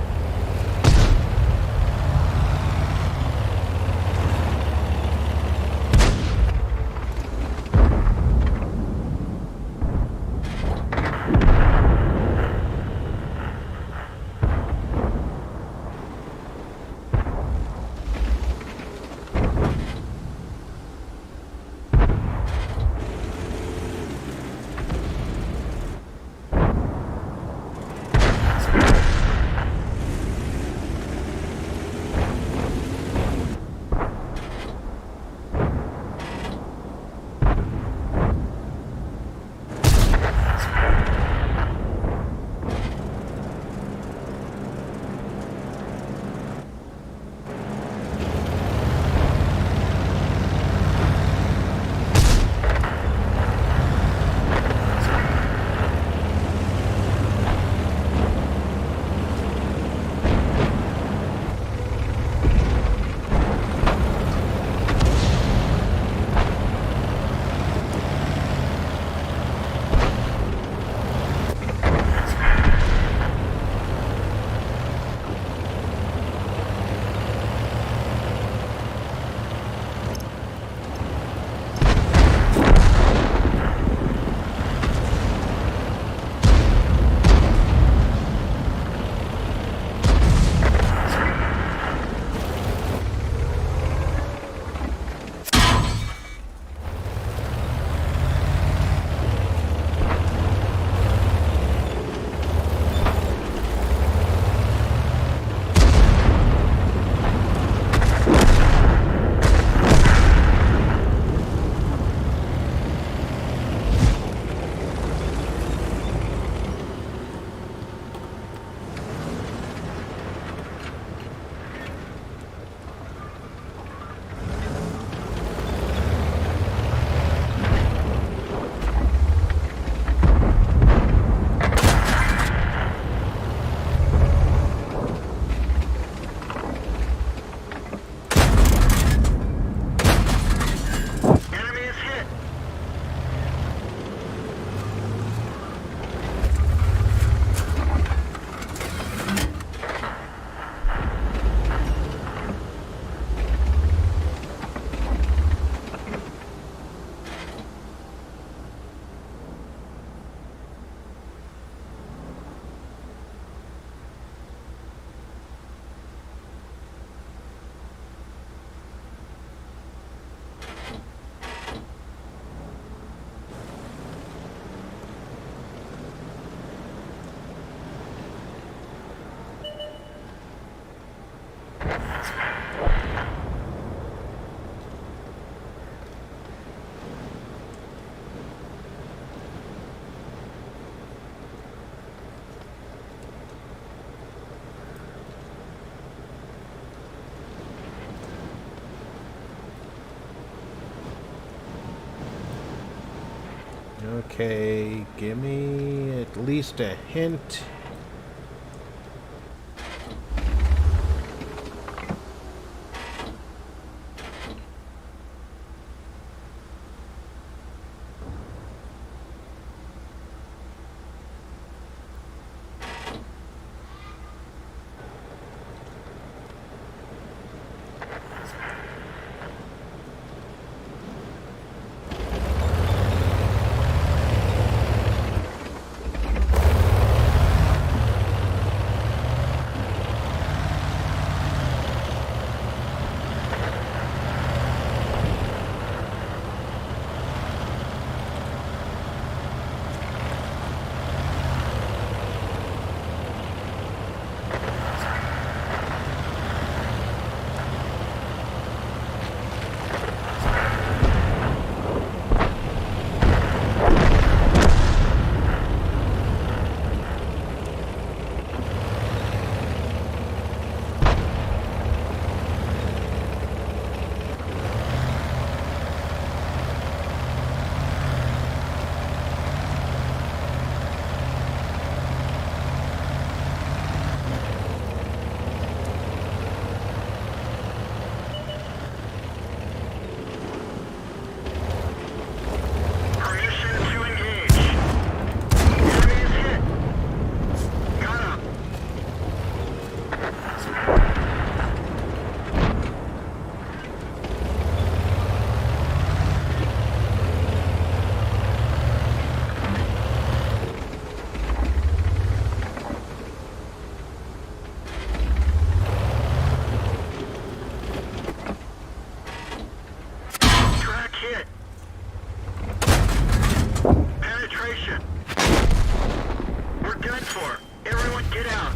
Okay, give me at least a hint. Permission to engage. Enemy is hit. Got him. Track hit. Penetration. We're done for. Everyone get out.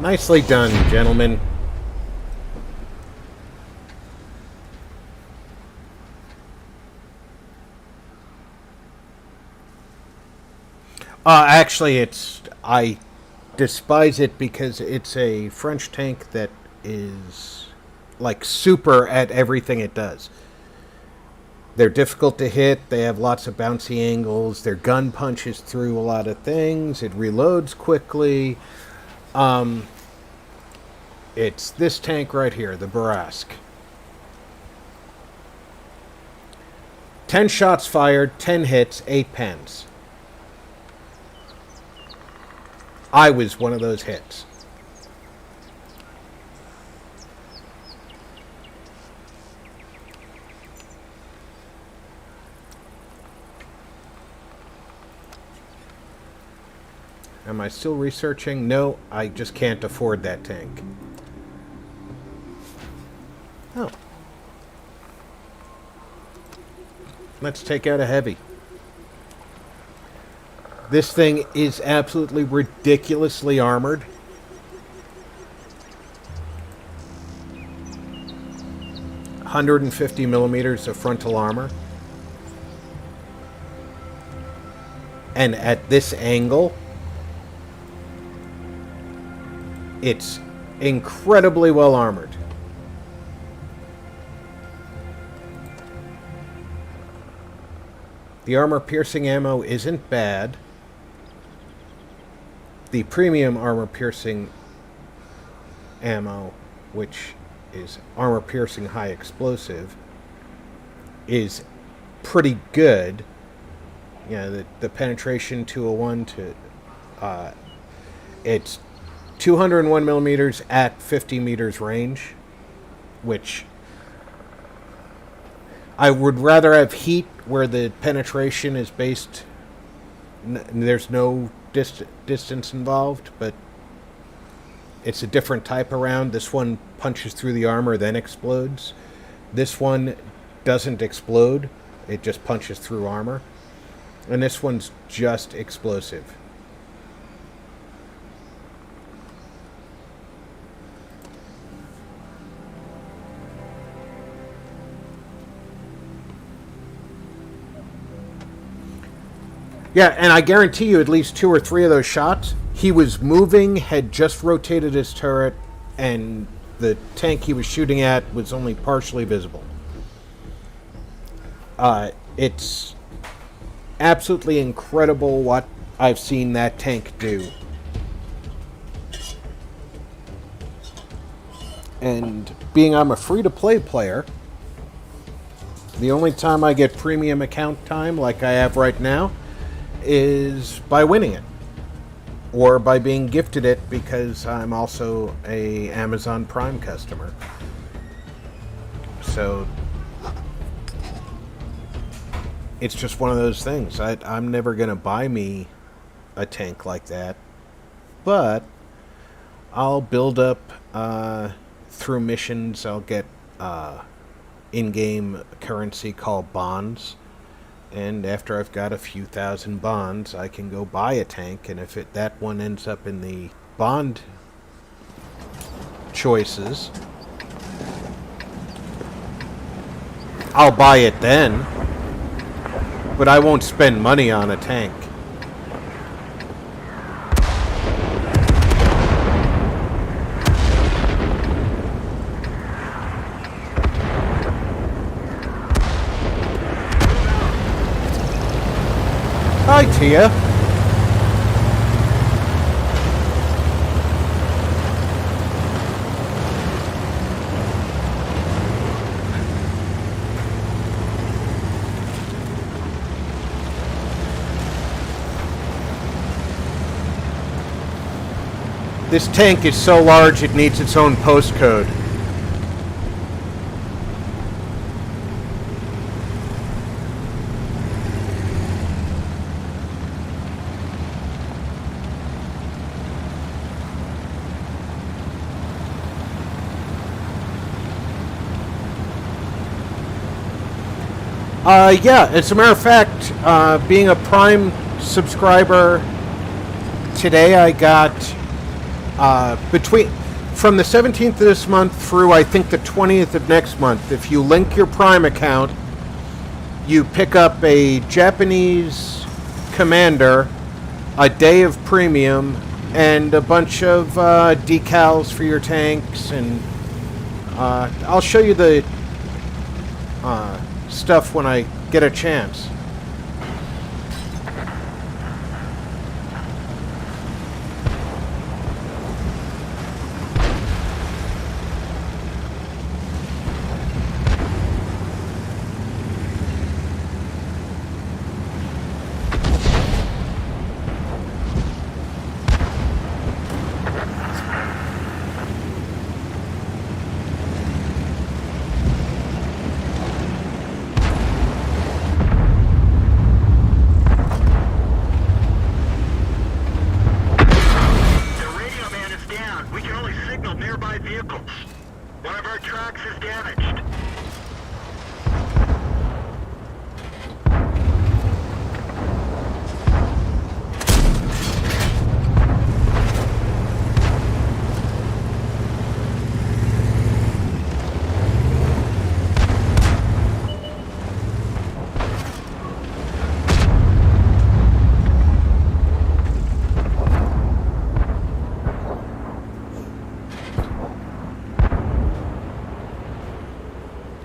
Nicely done, gentlemen. Actually, I despise it because it's a French tank that is like super at everything it does. They're difficult to hit. They have lots of bouncy angles. Their gun punches through a lot of things. It reloads quickly. It's this tank right here, the Barasque. 10 shots fired, 10 hits, 8 pens. I was one of those hits. Am I still researching? No, I just can't afford that tank. Oh. Let's take out a heavy. This thing is absolutely ridiculously armored. $150mm of frontal armor. And at this angle, it's incredibly well armored. The armor-piercing ammo isn't bad. The premium armor-piercing ammo, which is armor-piercing high explosive, is pretty good. You know, the penetration 201 to... it's 201mm at 50 meters range, which... I would rather have heat where the penetration is based... there's no distance involved, but it's a different type of round. This one punches through the armor, then explodes. This one doesn't explode. It just punches through armor. And this one's just explosive. Yeah, and I guarantee you at least 2 or 3 of those shots, he was moving, had just rotated his turret, and the tank he was shooting at was only partially visible. It's absolutely incredible what I've seen that tank do. And being I'm a free-to-play player, the only time I get premium account time like I have right now is by winning it. Or by being gifted it because I'm also a Amazon Prime customer. So it's just one of those things. I'm never going to buy me a tank like that. But I'll build up through missions. I'll get in-game currency called bonds. And after I've got a few thousand bonds, I can go buy a tank. And if that one ends up in the bond choices, I'll buy it then. But I won't spend money on a tank. Hi, Tia. This tank is so large it needs its own postcode. Yeah, as a matter of fact, being a Prime subscriber, today I got from the 17th of this month through I think the 20th of next month, if you link your Prime account, you pick up a Japanese commander, a day of premium, and a bunch of decals for your tanks, and I'll show you the stuff when I get a chance.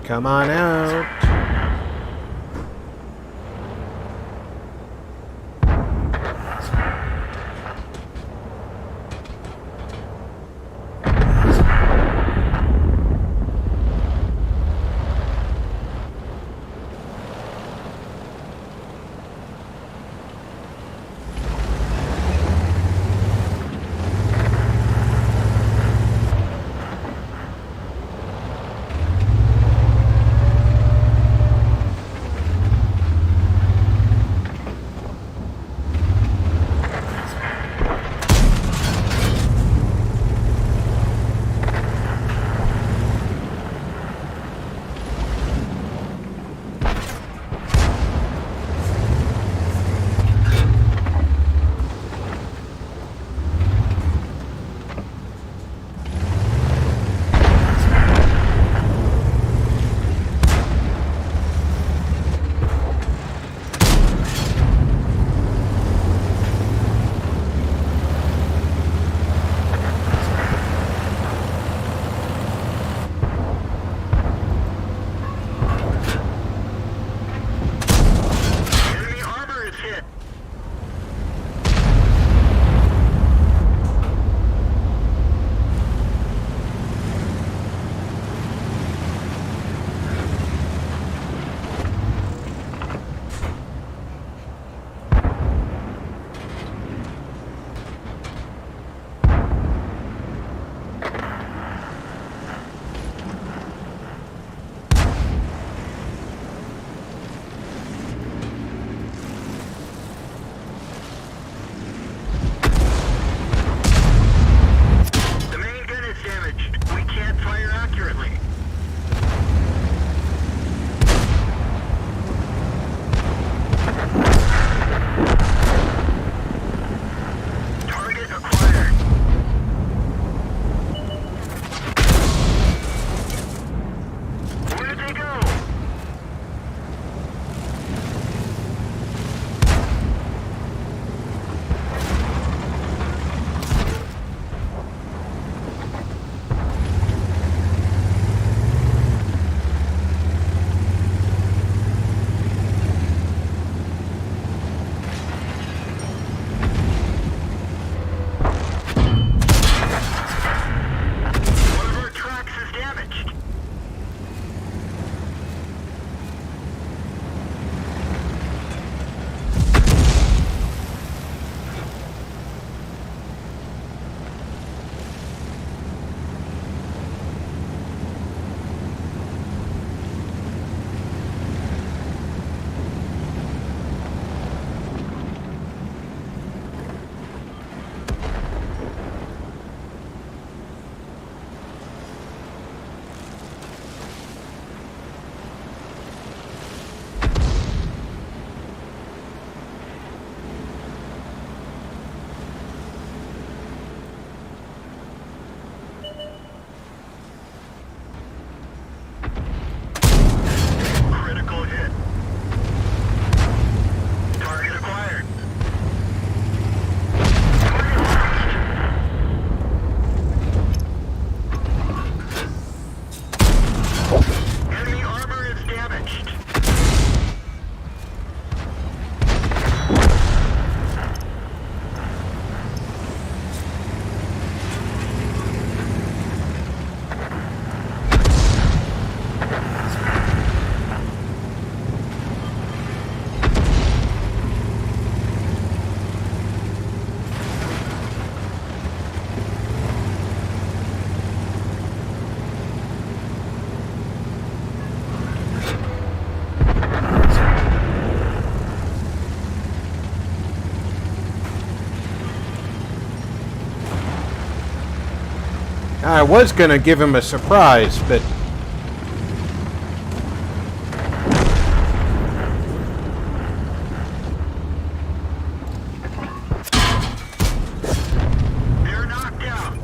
Come on out. I was gonna give him a surprise, but They're knocked out.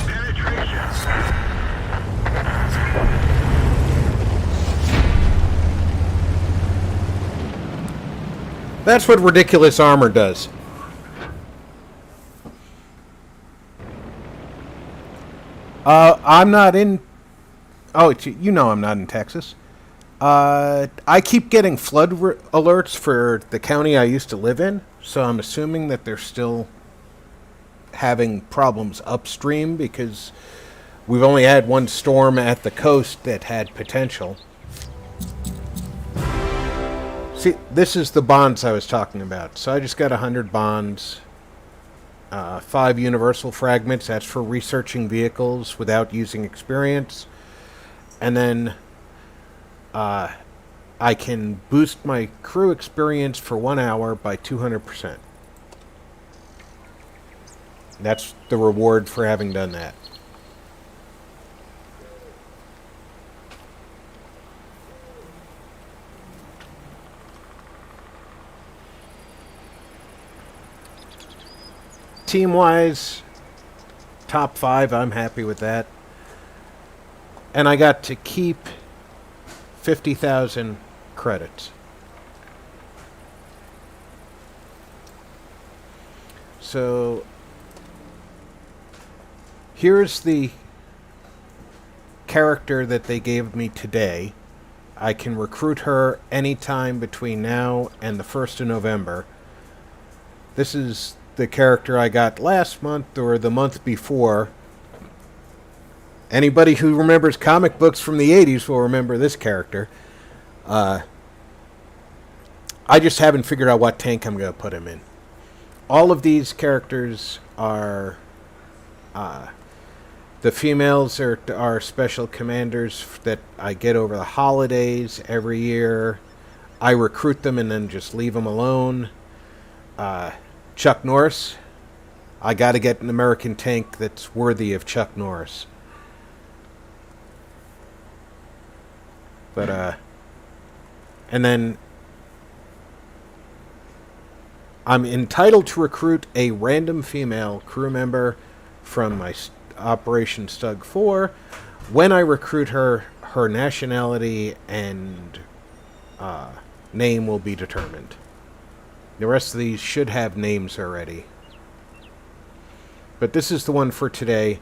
Penetration. that's what ridiculous armor does. I'm not in. Oh, you know I'm not in Texas. I keep getting flood alerts for the county I used to live in, so I'm assuming that they're still having problems upstream because we've only had one storm at the coast that had potential. See, this is the bonds I was talking about. So I just got 100 bonds, 5 universal fragments. That's for researching vehicles without using experience. And then I can boost my crew experience for 1 hour by 200%. That's the reward for having done that. Team-wise, top 5, I'm happy with that. And I got to keep 50,000 credits. So here's the character that they gave me today. I can recruit her anytime between now and the 1st of November. This is the character I got last month or the month before. Anybody who remembers comic books from the 80s will remember this character. I just haven't figured out what tank I'm going to put him in. All of these characters are... the females are special commanders that I get over the holidays every year. I recruit them and then just leave them alone. Chuck Norris. I got to get an American tank that's worthy of Chuck Norris. But, and then I'm entitled to recruit a random female crew member from my Operation Stug 4. When I recruit her, her nationality and name will be determined. The rest of these should have names already. But this is the one for today.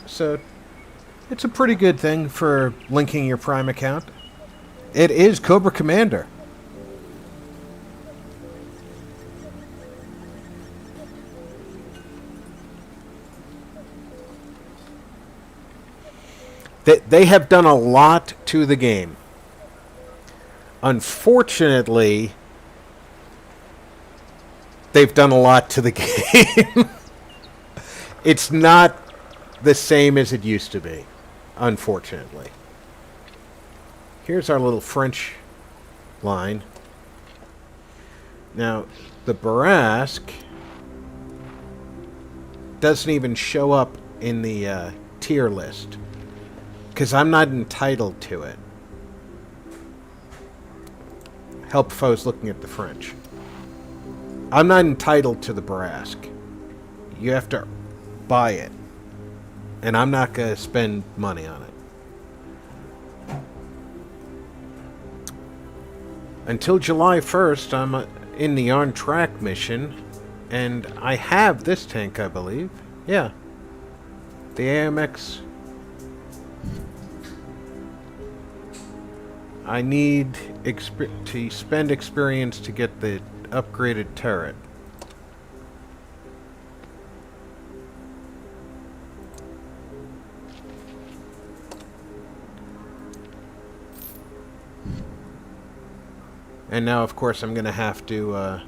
So it's a pretty good thing for linking your Prime account. It is Cobra Commander. They have done a lot to the game. Unfortunately, they've done a lot to the game. It's not the same as it used to be, unfortunately. Here's our little French line. Now, the Barrasque doesn't even show up in the tier list because I'm not entitled to it. Help if I was looking at the French. I'm not entitled to the Barrasque. You have to buy it. And I'm not going to spend money on it. Until July 1st, I'm in the On Track mission. And I have this tank, I believe. Yeah. The AMX. I need to spend experience to get the upgraded turret. And now, of course, I'm going to have to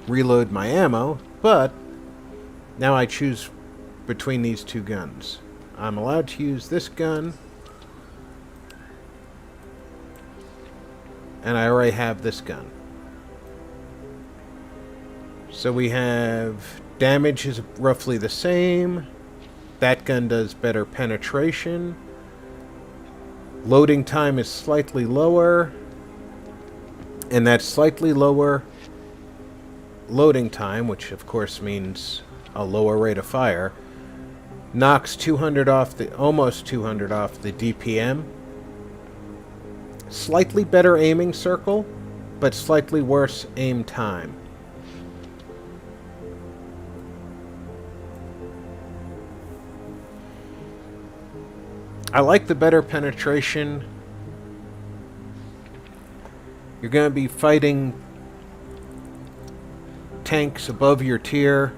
reload my ammo, but now I choose between these two guns. I'm allowed to use this gun, and I already have this gun. So we have damage is roughly the same. That gun does better penetration. Loading time is slightly lower. And that slightly lower loading time, which of course means a lower rate of fire, knocks 200 off the almost 200 off the DPM. Slightly better aiming circle, but slightly worse aim time. I like the better penetration. You're going to be fighting tanks above your tier.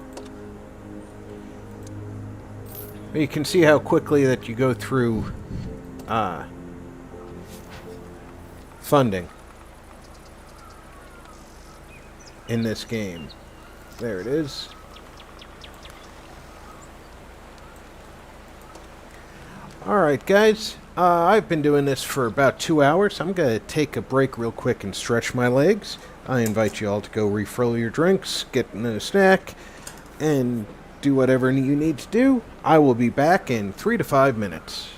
You can see how quickly that you go through funding in this game. There it is. Alright guys, I've been doing this for about 2 hours. I'm going to take a break real quick and stretch my legs. I invite you all to go refill your drinks, get a snack, and do whatever you need to do. I will be back in 3 to 5 minutes.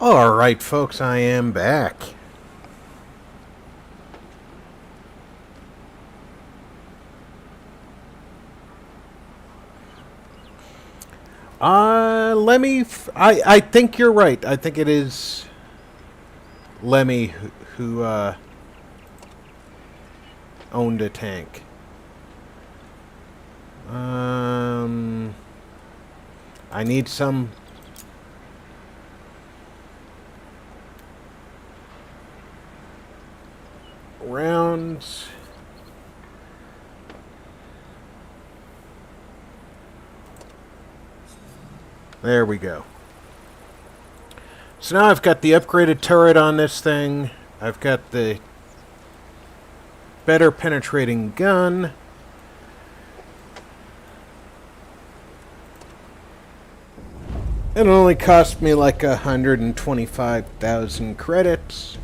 All right, folks, I am back. I think you're right. I think it is Lemmy who owned a tank. I need some rounds. There we go. So now I've got the upgraded turret on this thing. I've got the better penetrating gun. It only cost me like 125,000 credits.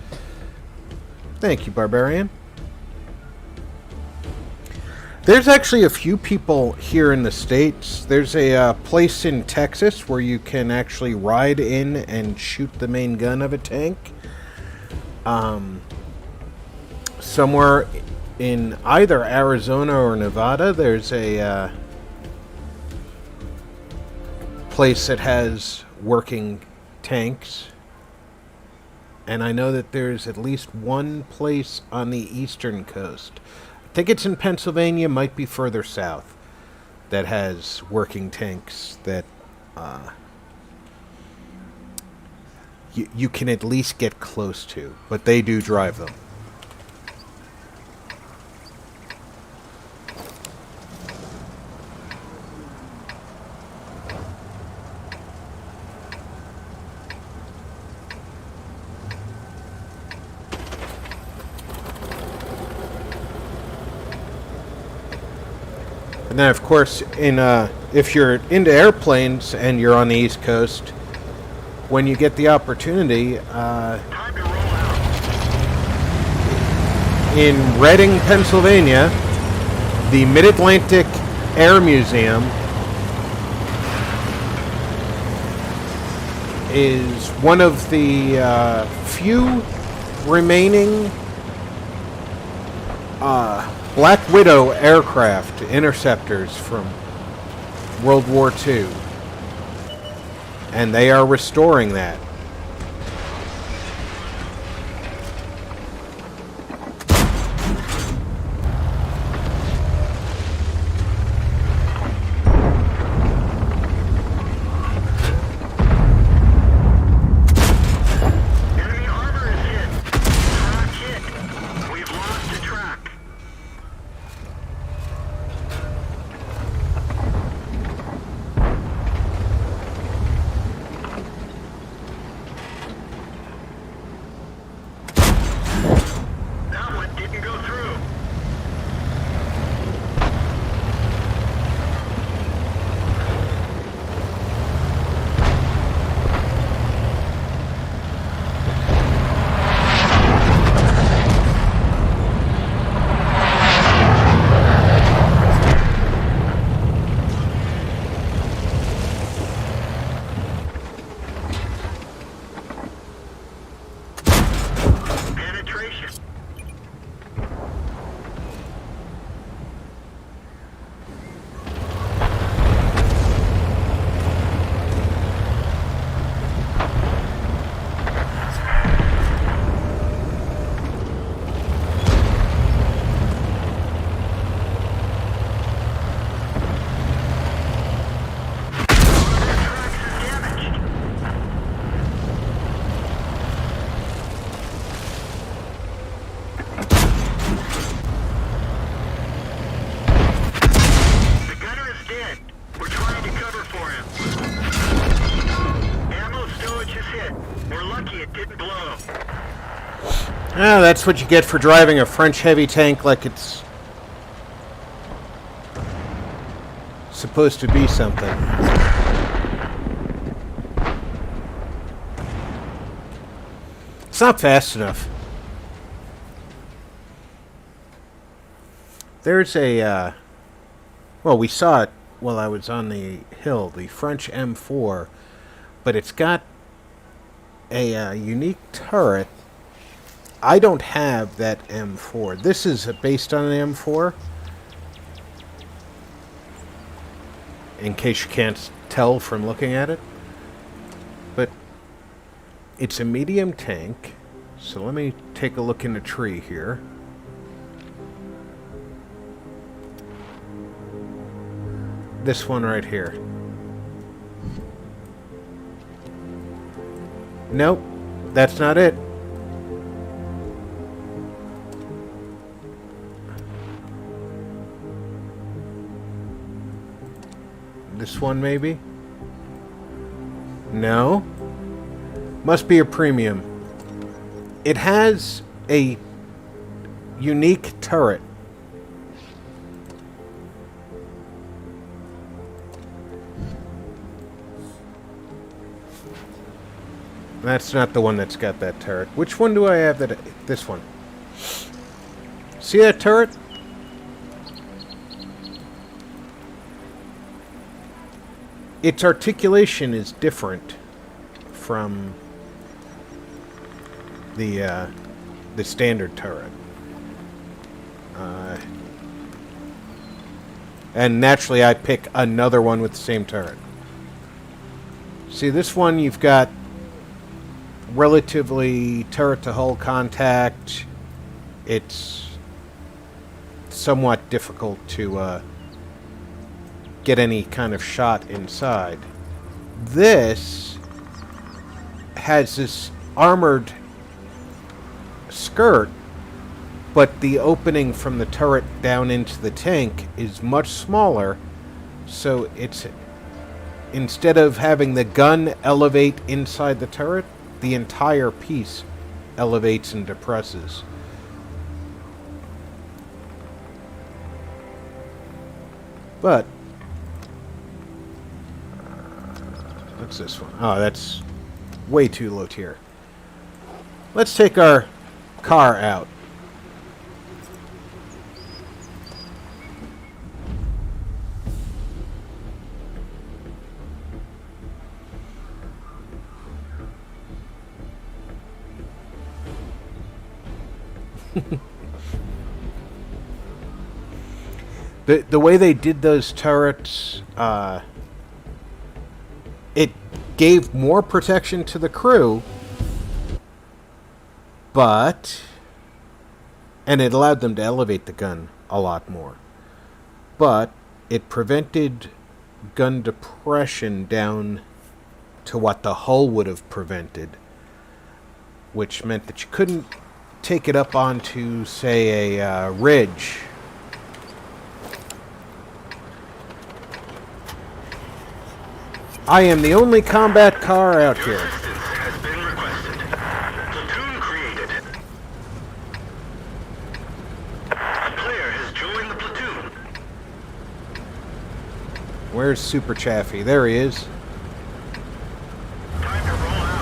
Thank you, Barbarian. There's actually a few people here in the States. There's a place in Texas where you can actually ride in and shoot the main gun of a tank. Somewhere in either Arizona or Nevada, there's a place that has working tanks. And I know that there's at least one place on the eastern coast. I think it's in Pennsylvania, might be further south, that has working tanks that you can at least get close to, but they do drive them. And then, of course, if you're into airplanes and you're on the East Coast, when you get the opportunity, Time to roll out. in Reading, Pennsylvania, the Mid-Atlantic Air Museum is one of the few remaining Black Widow aircraft interceptors from World War II. And they are restoring that. Enemy armor is hit. Track hit. We've lost the track. That one didn't go through. Penetration. Tracks is damaged. The gunner is dead. We're trying to cover for him. Ammo stowage is hit. We're lucky it didn't blow. Ah, that's what you get for driving a French heavy tank like it's supposed to be something. It's not fast enough. There's a, well, we saw it while I was on the hill, the French M4, but it's got a unique turret. I don't have that M4. This is based on an M4. In case you can't tell from looking at it. But it's a medium tank. So let me take a look in the tree here. This one right here. Nope, that's not it. This one maybe? No. Must be a premium. It has a unique turret. That's not the one that's got that turret. Which one do I have that... This one. See that turret? Its articulation is different from the standard turret. And naturally I pick another one with the same turret. See, this one you've got relatively turret-to-hull contact. It's somewhat difficult to get any kind of shot inside. This has this armored skirt, but the opening from the turret down into the tank is much smaller, so it's instead of having the gun elevate inside the turret, the entire piece elevates and depresses. But what's this one? Oh, that's way too low tier. Let's take our car out. The way they did those turrets, it gave more protection to the crew, and it allowed them to elevate the gun a lot more. But it prevented gun depression down to what the hull would have prevented, which meant that you couldn't take it up onto, say, a ridge. I am the only combat car out here. Assistance has been requested. Platoon created. A player has joined the platoon. Where's Super Chaffee? There he is. Time to roll out.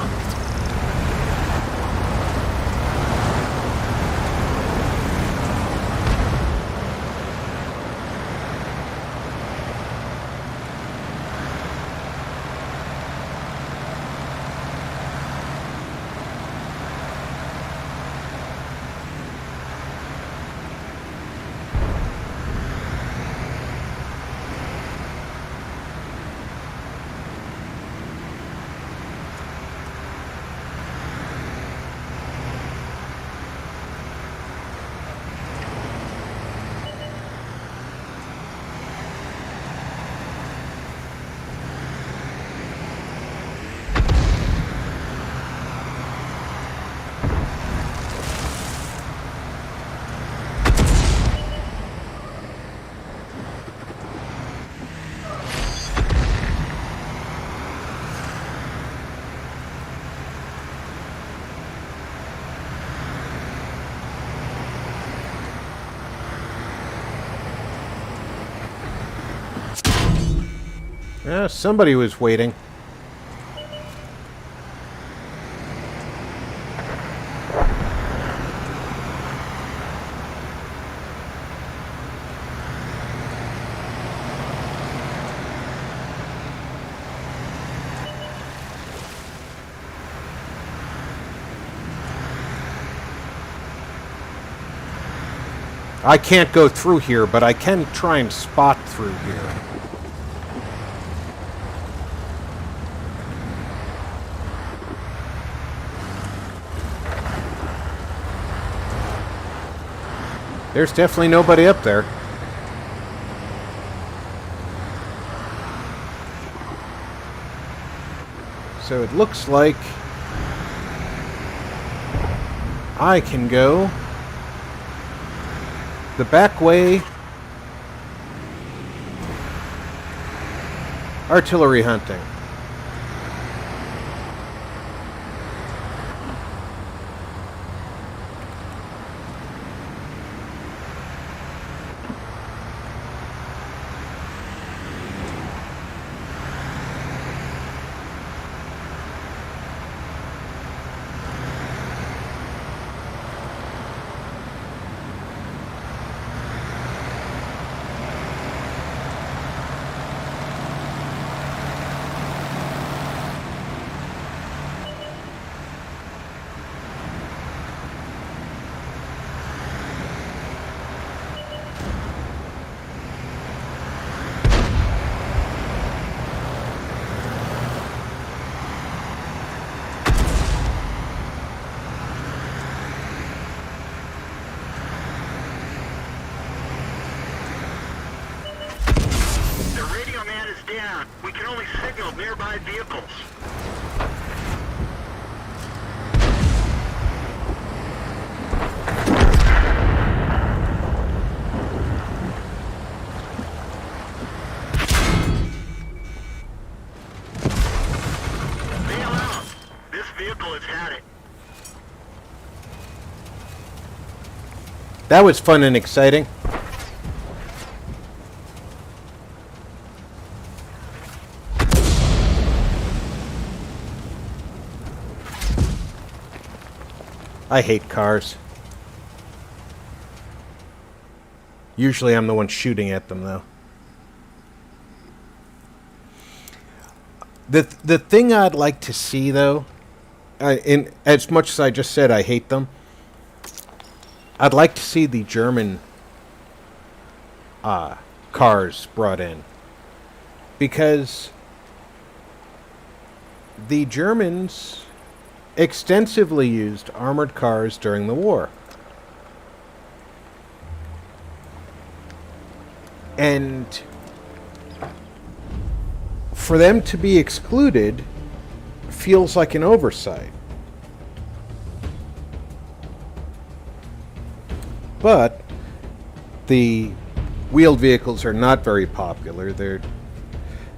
Somebody was waiting. I can't go through here, but I can try and spot through here. There's definitely nobody up there. So it looks like I can go the back way. Artillery hunting. Down. We can only signal nearby vehicles. Bail out. This vehicle has had it. That was fun and exciting. I hate cars. Usually I'm the one shooting at them, though. The thing I'd like to see, though, in as much as I just said I hate them, I'd like to see the German cars brought in. Because the Germans extensively used armored cars during the war. And for them to be excluded feels like an oversight. But the wheeled vehicles are not very popular.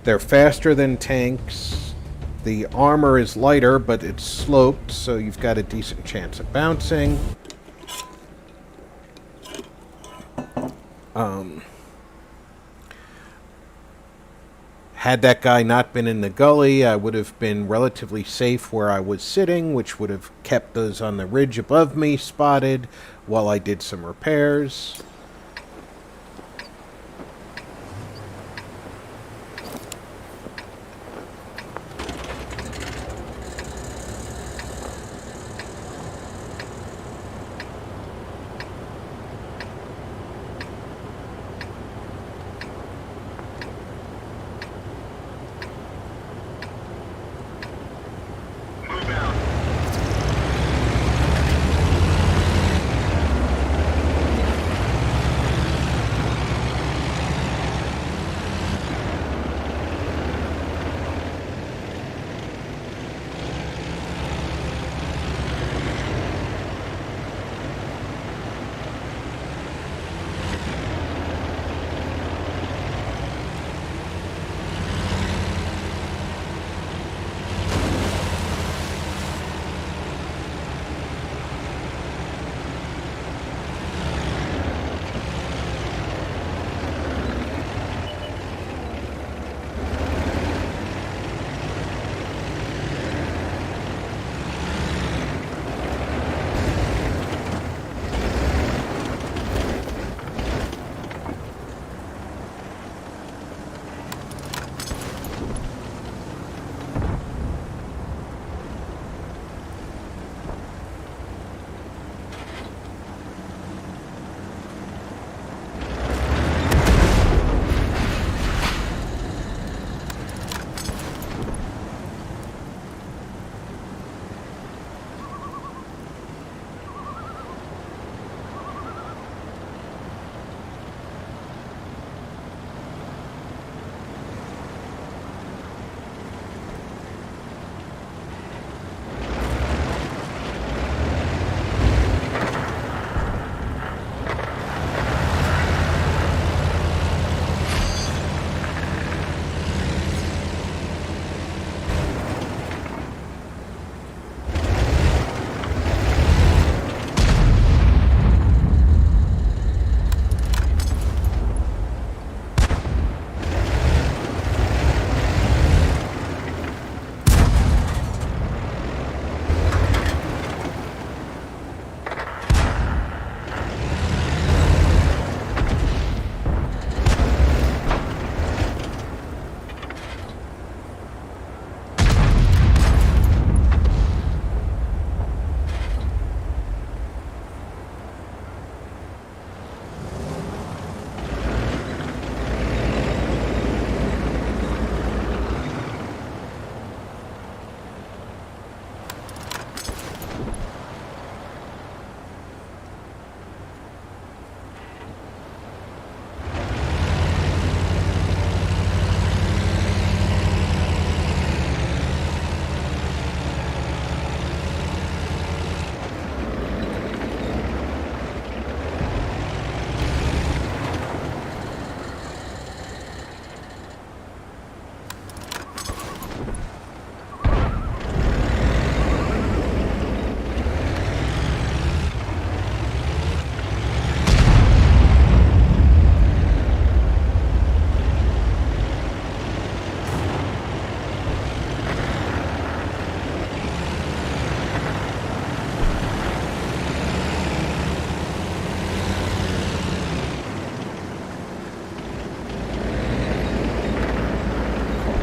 They're faster than tanks. The armor is lighter, but it's sloped, so you've got a decent chance of bouncing. Had that guy not been in the gully, I would have been relatively safe where I was sitting, which would have kept those on the ridge above me spotted while I did some repairs.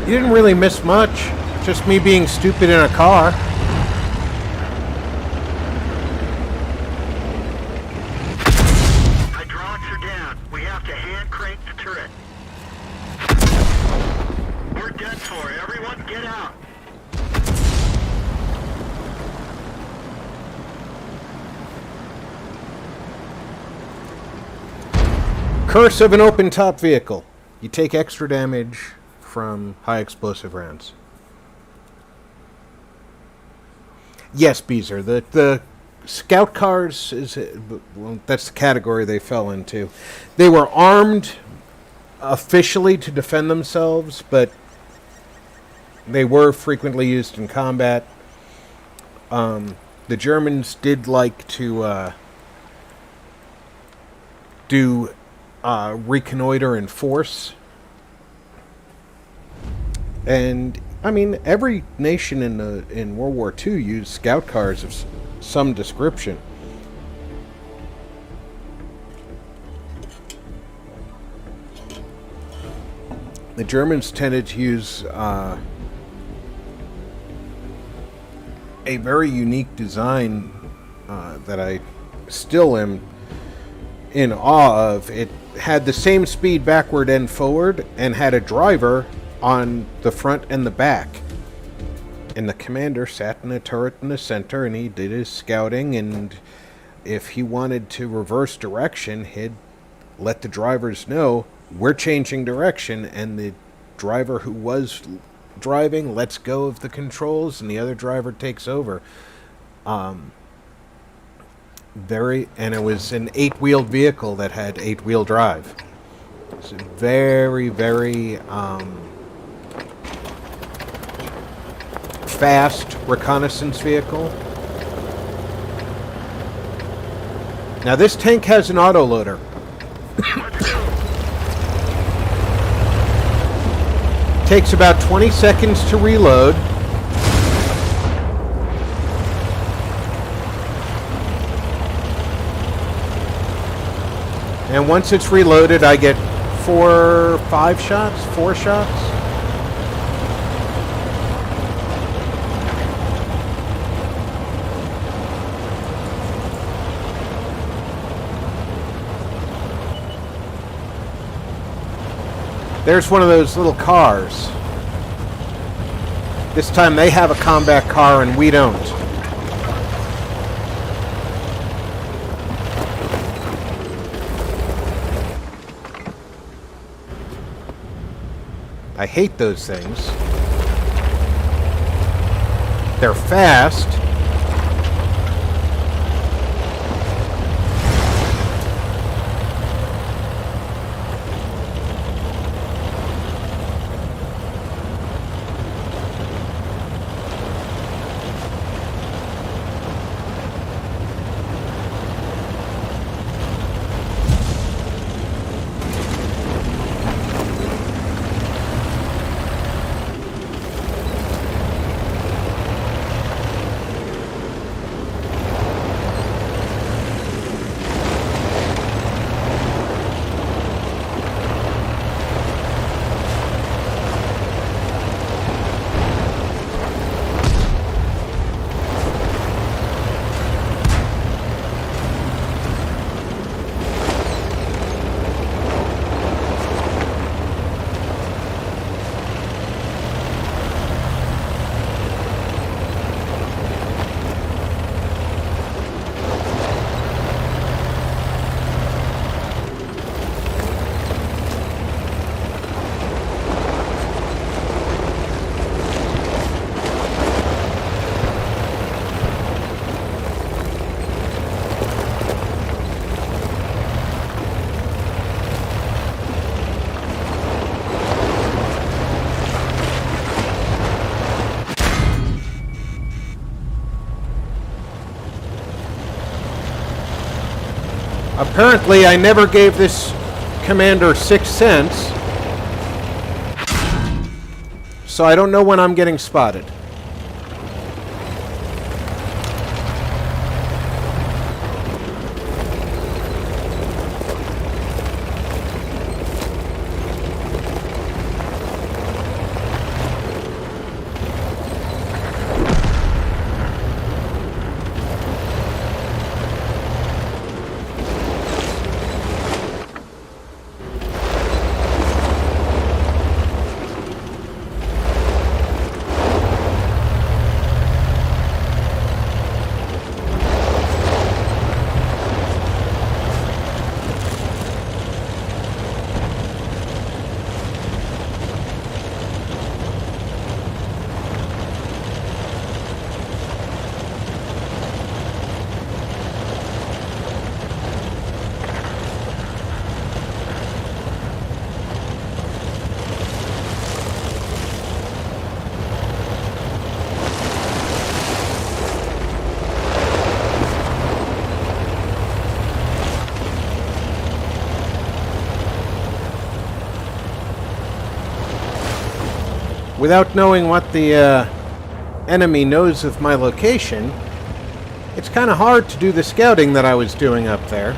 You didn't really miss much. Just me being stupid in a car. Hydraulics are down. We have to hand crank the turret. We're done for. Everyone get out. Curse of an open-top vehicle. You take extra damage from high explosive rounds. Yes, Beezer. The scout cars is well, that's the category they fell into. They were armed officially to defend themselves, but they were frequently used in combat. The Germans did like to do reconnoiter and force. And I mean, every nation in World War II used scout cars of some description. The Germans tended to use a very unique design that I still am in awe of. It had the same speed backward and forward, and had a driver on the front and the back. And the commander sat in a turret in the center, and he did his scouting, and if he wanted to reverse direction, he'd let the drivers know, we're changing direction, and the driver who was driving lets go of the controls, and the other driver takes over. And it was an 8-wheeled vehicle that had 8-wheel drive. It's a very, very fast reconnaissance vehicle. Now this tank has an autoloader. Takes about 20 seconds to reload. And once it's reloaded, I get 4 shots. There's one of those little cars. This time they have a combat car and we don't. I hate those things. They're fast. Apparently, I never gave this commander 6 cents, so I don't know when I'm getting spotted. without knowing what the enemy knows of my location, it's kind of hard to do the scouting that I was doing up there.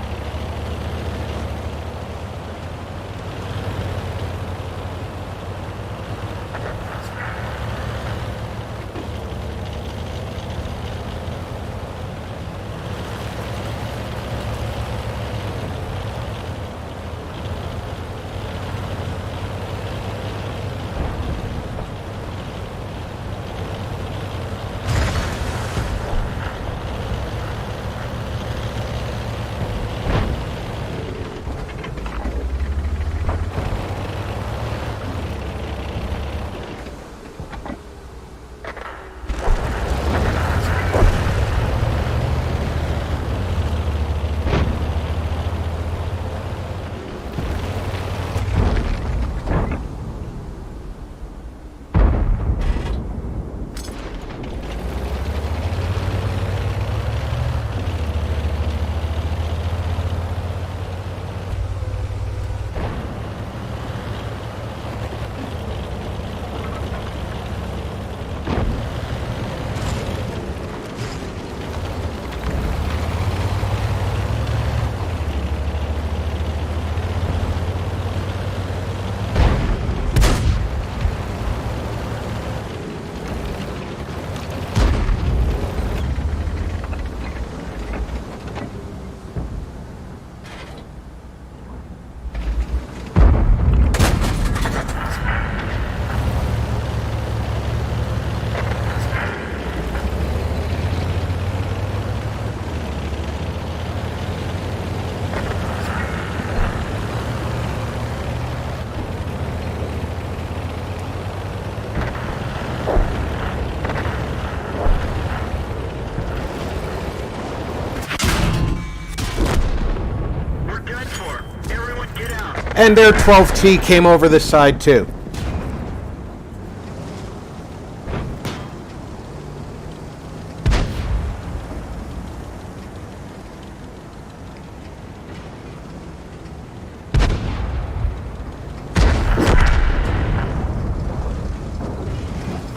And their 12T came over the side too.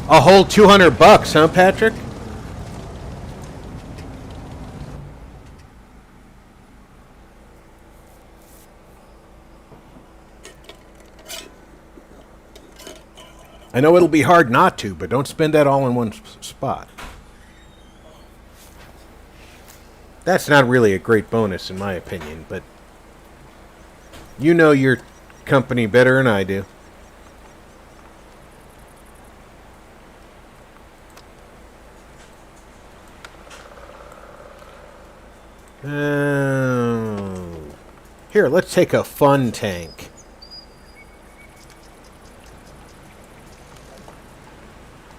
A whole $200, huh, Patrick? I know it'll be hard not to, but don't spend that all in one spot. That's not really a great bonus in my opinion, but you know your company better than I do. Here, let's take a fun tank.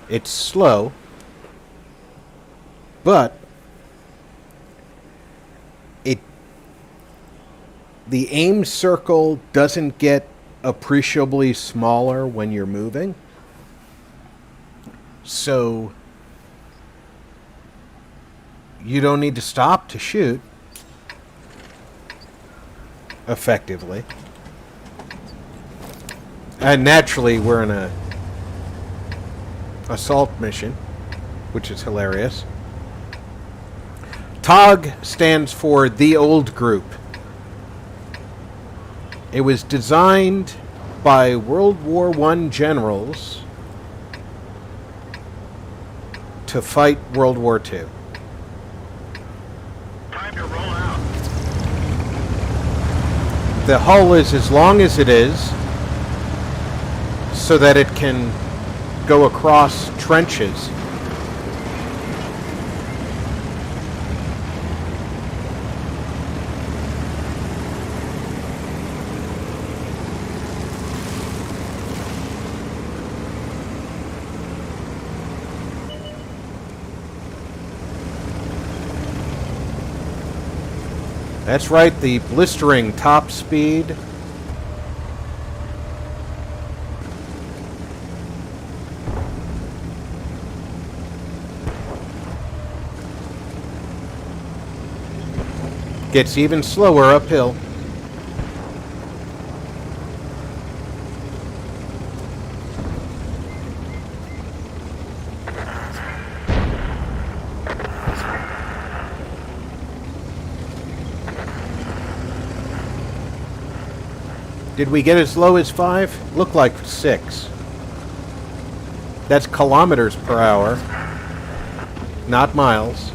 It's slow, but the aim circle doesn't get appreciably smaller when you're moving. So you don't need to stop to shoot effectively. And naturally, we're in a assault mission, which is hilarious. TOG stands for The Old Group. It was designed by World War I generals to fight World War II. Time to roll out. The hull is as long as it is so that it can go across trenches. That's right, the blistering top speed. Gets even slower uphill. Did we get as low as 5? Looked like 6. That's kilometers per hour, not miles.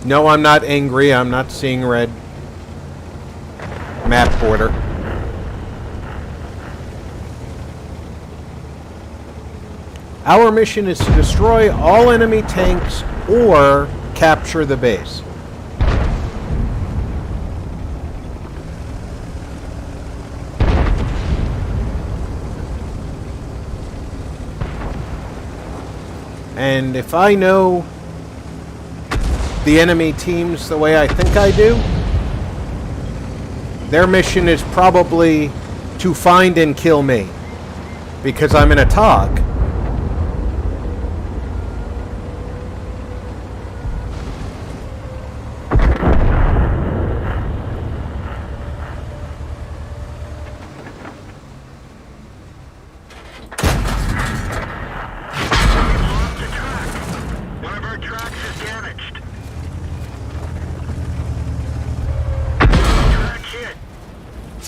No, I'm not angry. I'm not seeing red. Map border. Our mission is to destroy all enemy tanks or capture the base. And if I know the enemy teams the way I think I do, their mission is probably to find and kill me, because I'm in a TOG. Lost the track. One of our tracks is damaged. Track hit.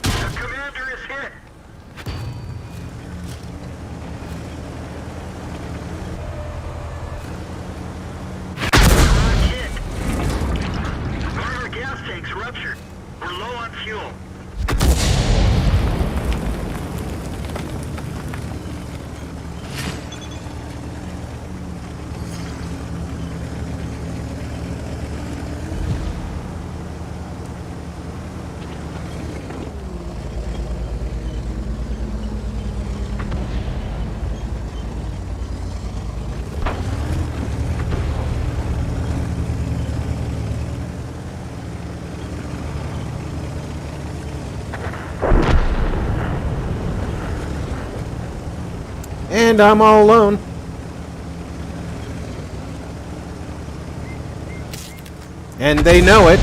The commander is hit. Track hit. One of our gas tanks ruptured. We're low on fuel. And I'm all alone. And they know it.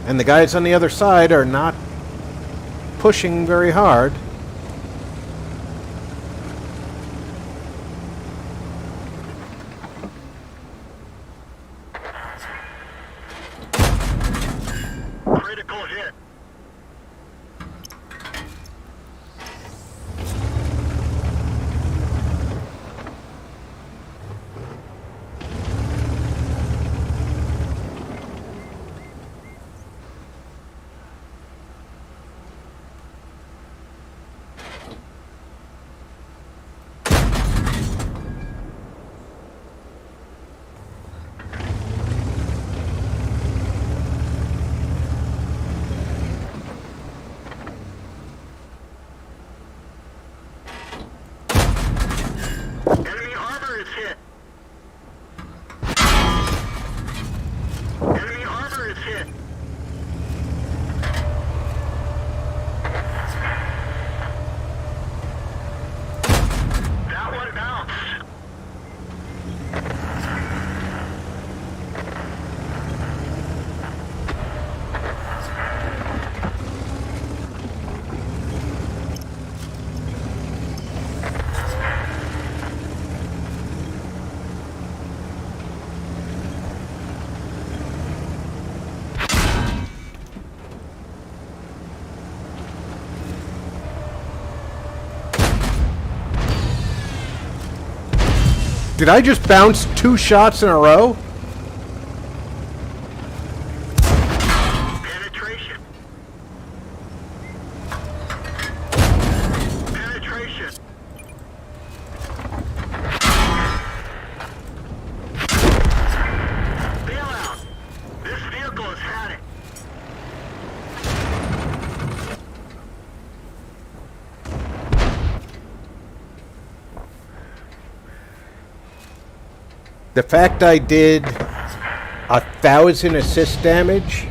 And the guys on the other side are not pushing very hard. Critical hit. Enemy armor is hit. Enemy armor is hit. That one bounced. Did I just bounce 2 shots in a row? Penetration. Penetration. Bailout. This vehicle has had it. The fact I did 1,000 assist damage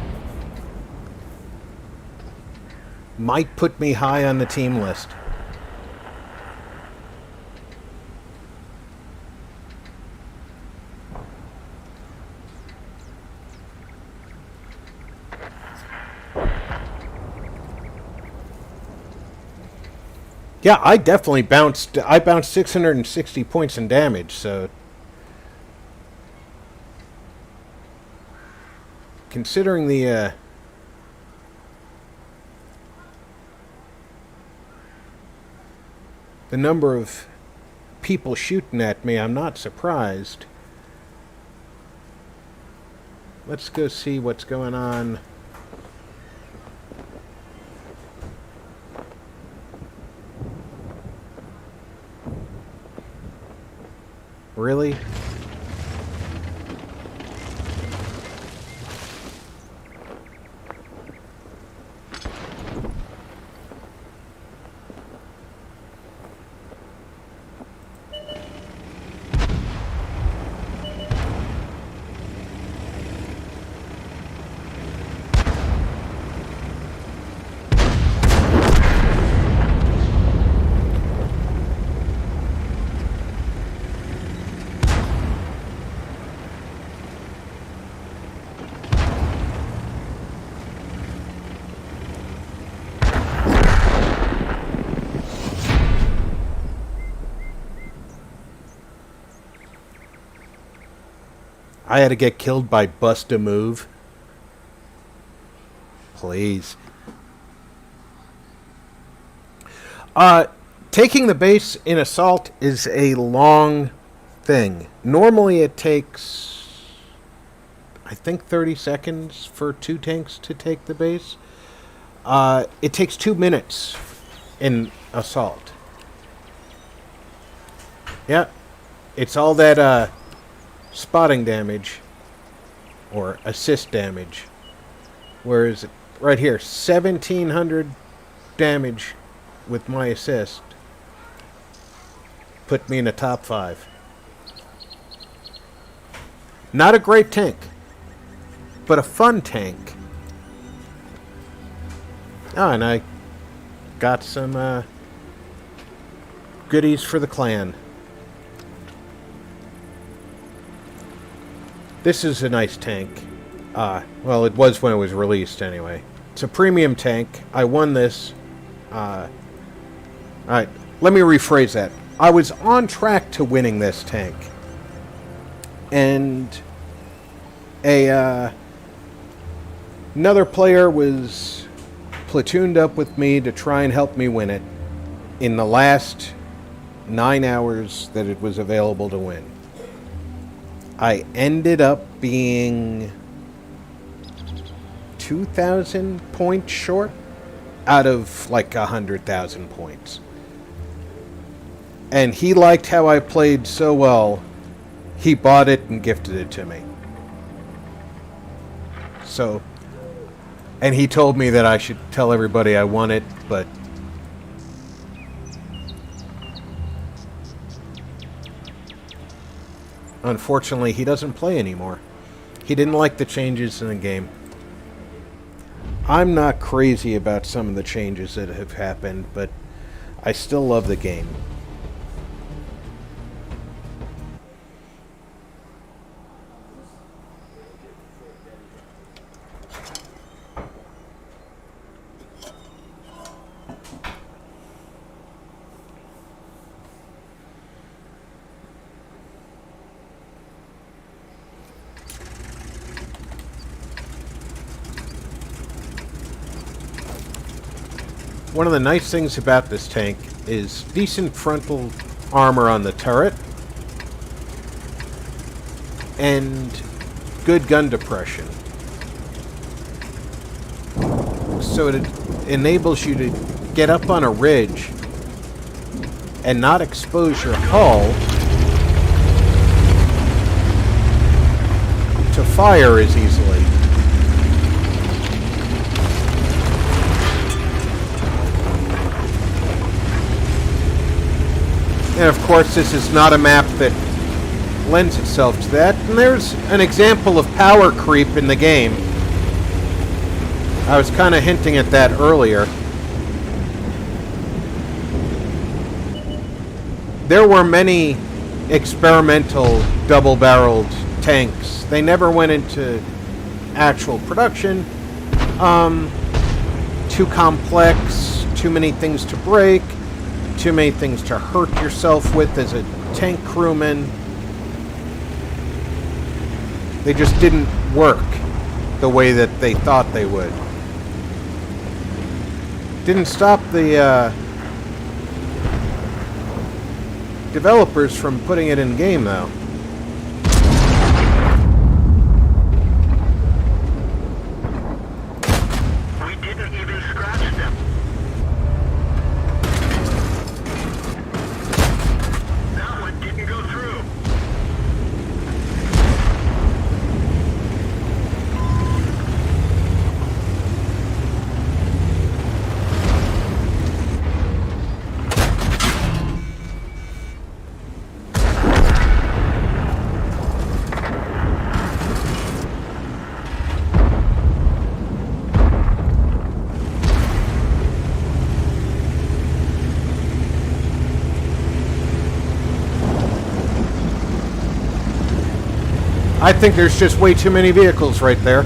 might put me high on the team list. Yeah, I definitely bounced. I bounced 660 points in damage, so considering the number of people shooting at me, I'm not surprised. Let's go see what's going on. Really? I had to get killed by Bust a Move. Please. Taking the base in assault is a long thing. Normally it takes, I think, 30 seconds for 2 tanks to take the base. It takes 2 minutes in assault. Yeah. It's all that, spotting damage or assist damage, whereas right here 1700 damage with my assist put me in the top 5. Not a great tank, but a fun tank. Oh, and I got some goodies for the clan. This is a nice tank. Well, it was when it was released anyway. It's a premium tank. I won this. Alright, let me rephrase that. I was on track to winning this tank. And another player was platooned up with me to try and help me win it in the last 9 hours that it was available to win. I ended up being 2,000 points short out of like 100,000 points. And he liked how I played so well, he bought it and gifted it to me. So, and he told me that I should tell everybody I won it, but unfortunately, he doesn't play anymore. He didn't like the changes in the game. I'm not crazy about some of the changes that have happened, but I still love the game. One of the nice things about this tank is decent frontal armor on the turret and good gun depression. So it enables you to get up on a ridge and not expose your hull to fire as easily. And of course, this is not a map that lends itself to that. And there's an example of power creep in the game. I was kind of hinting at that earlier. There were many experimental double-barreled tanks. They never went into actual production. Too complex, too many things to break. too many things to hurt yourself with as a tank crewman. They just didn't work the way that they thought they would. Didn't stop the developers from putting it in game, though. We didn't even scratch them. That one didn't go through. I think there's just way too many vehicles right there.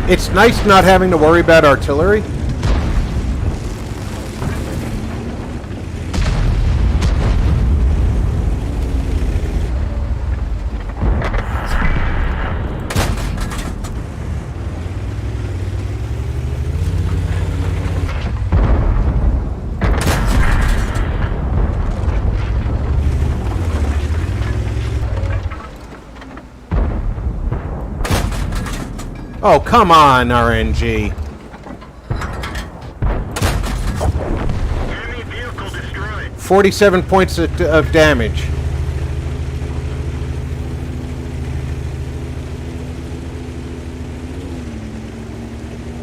It's nice not having to worry about artillery. Oh, come on, RNG. Enemy vehicle destroyed. 47 points of damage.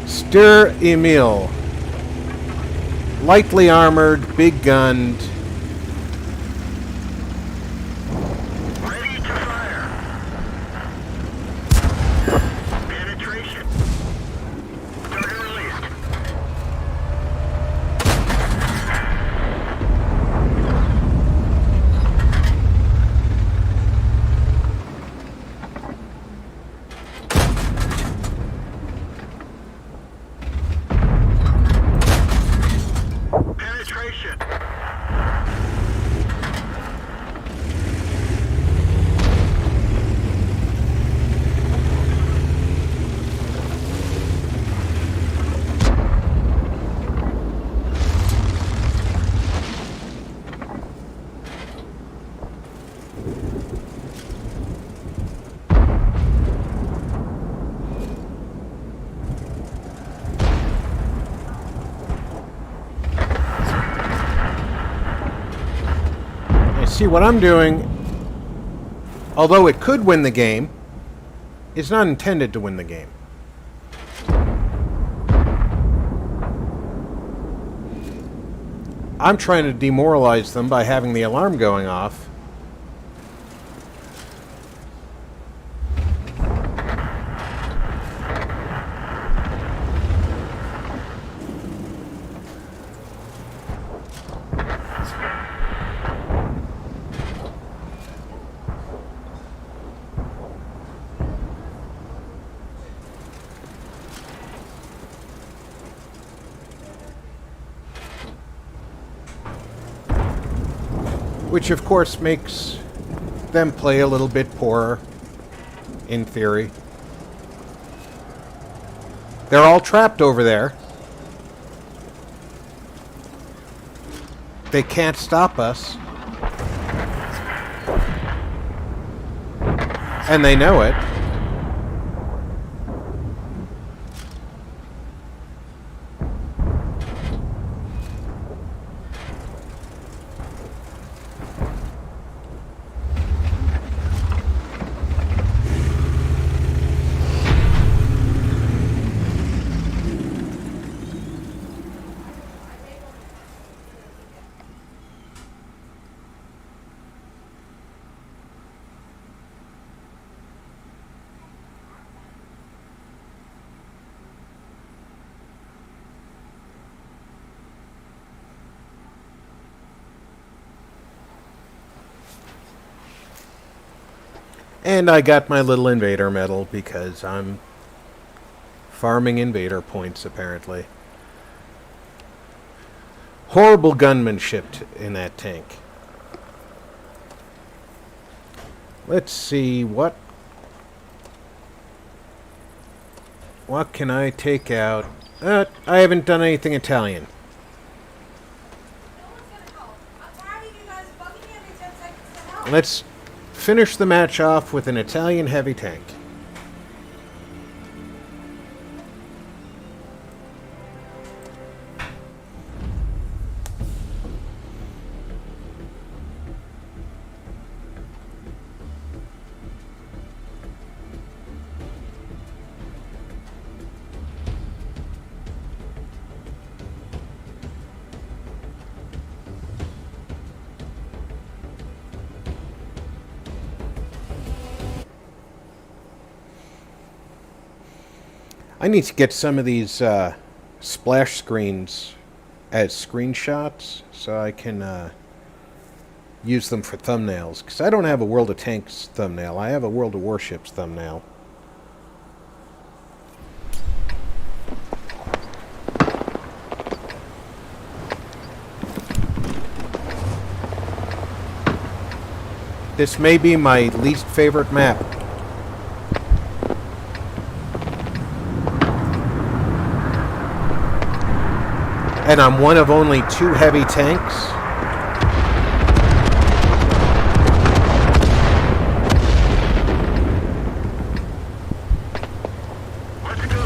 Stir Emil. Lightly armored, big gunned. Ready to fire. Penetration. Target released. Penetration. See, what I'm doing, although it could win the game, is not intended to win the game. I'm trying to demoralize them by having the alarm going off. Which, of course, makes them play a little bit poorer, in theory. They're all trapped over there. They can't stop us. And they know it. And I got my little invader medal because I'm farming invader points, apparently. Horrible gunmanship in that tank. Let's see, what can I take out? I haven't done anything Italian. Let's finish the match off with an Italian heavy tank. I need to get some of these splash screens as screenshots so I can use them for thumbnails. Because I don't have a World of Tanks thumbnail. I have a World of Warships thumbnail. This may be my least favorite map. And I'm one of only 2 heavy tanks. Let's go.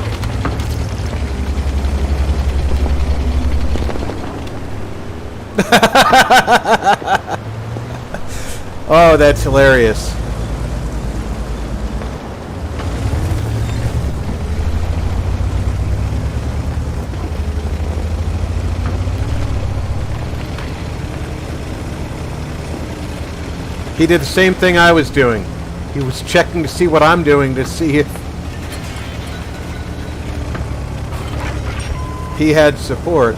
Oh, that's hilarious. He did the same thing I was doing. He was checking to see what I'm doing to see if he had support.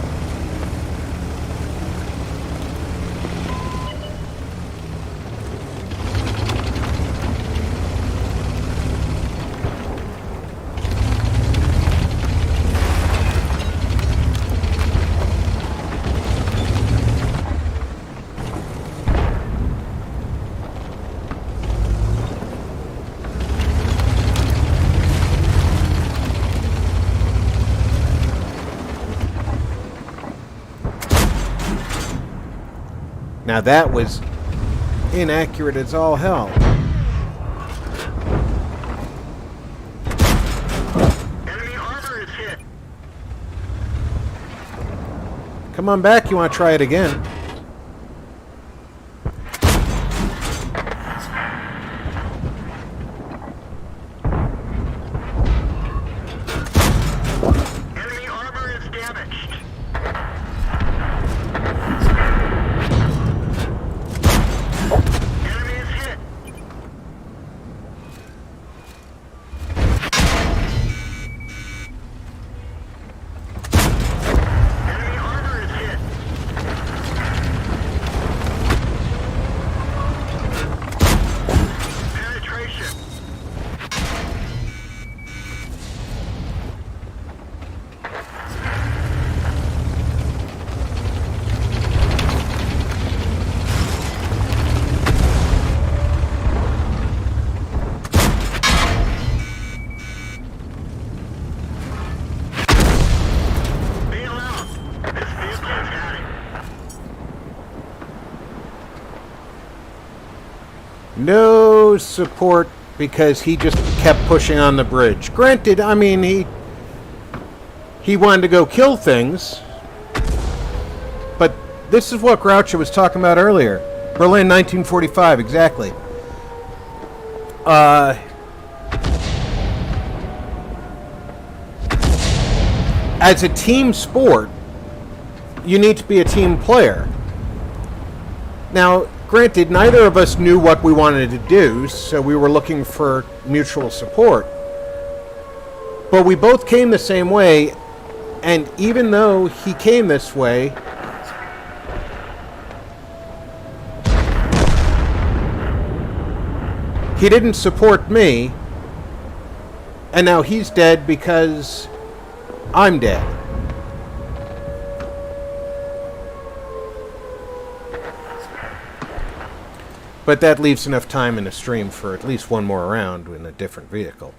Now that was inaccurate as all hell. Enemy armor is hit. Come on back, you want to try it again. Enemy armor is damaged. Enemy is hit. Enemy armor is hit. Penetration. Bail out. This vehicle is had it. No support because he just kept pushing on the bridge. Granted, I mean, he wanted to go kill things, but this is what Groucho was talking about earlier. Berlin 1945, exactly. As a team sport, you need to be a team player. Now, granted, neither of us knew what we wanted to do, so we were looking for mutual support. But we both came the same way, and even though he came this way, He didn't support me, and now he's dead because I'm dead. But that leaves enough time in the stream for at least one more round in a different vehicle.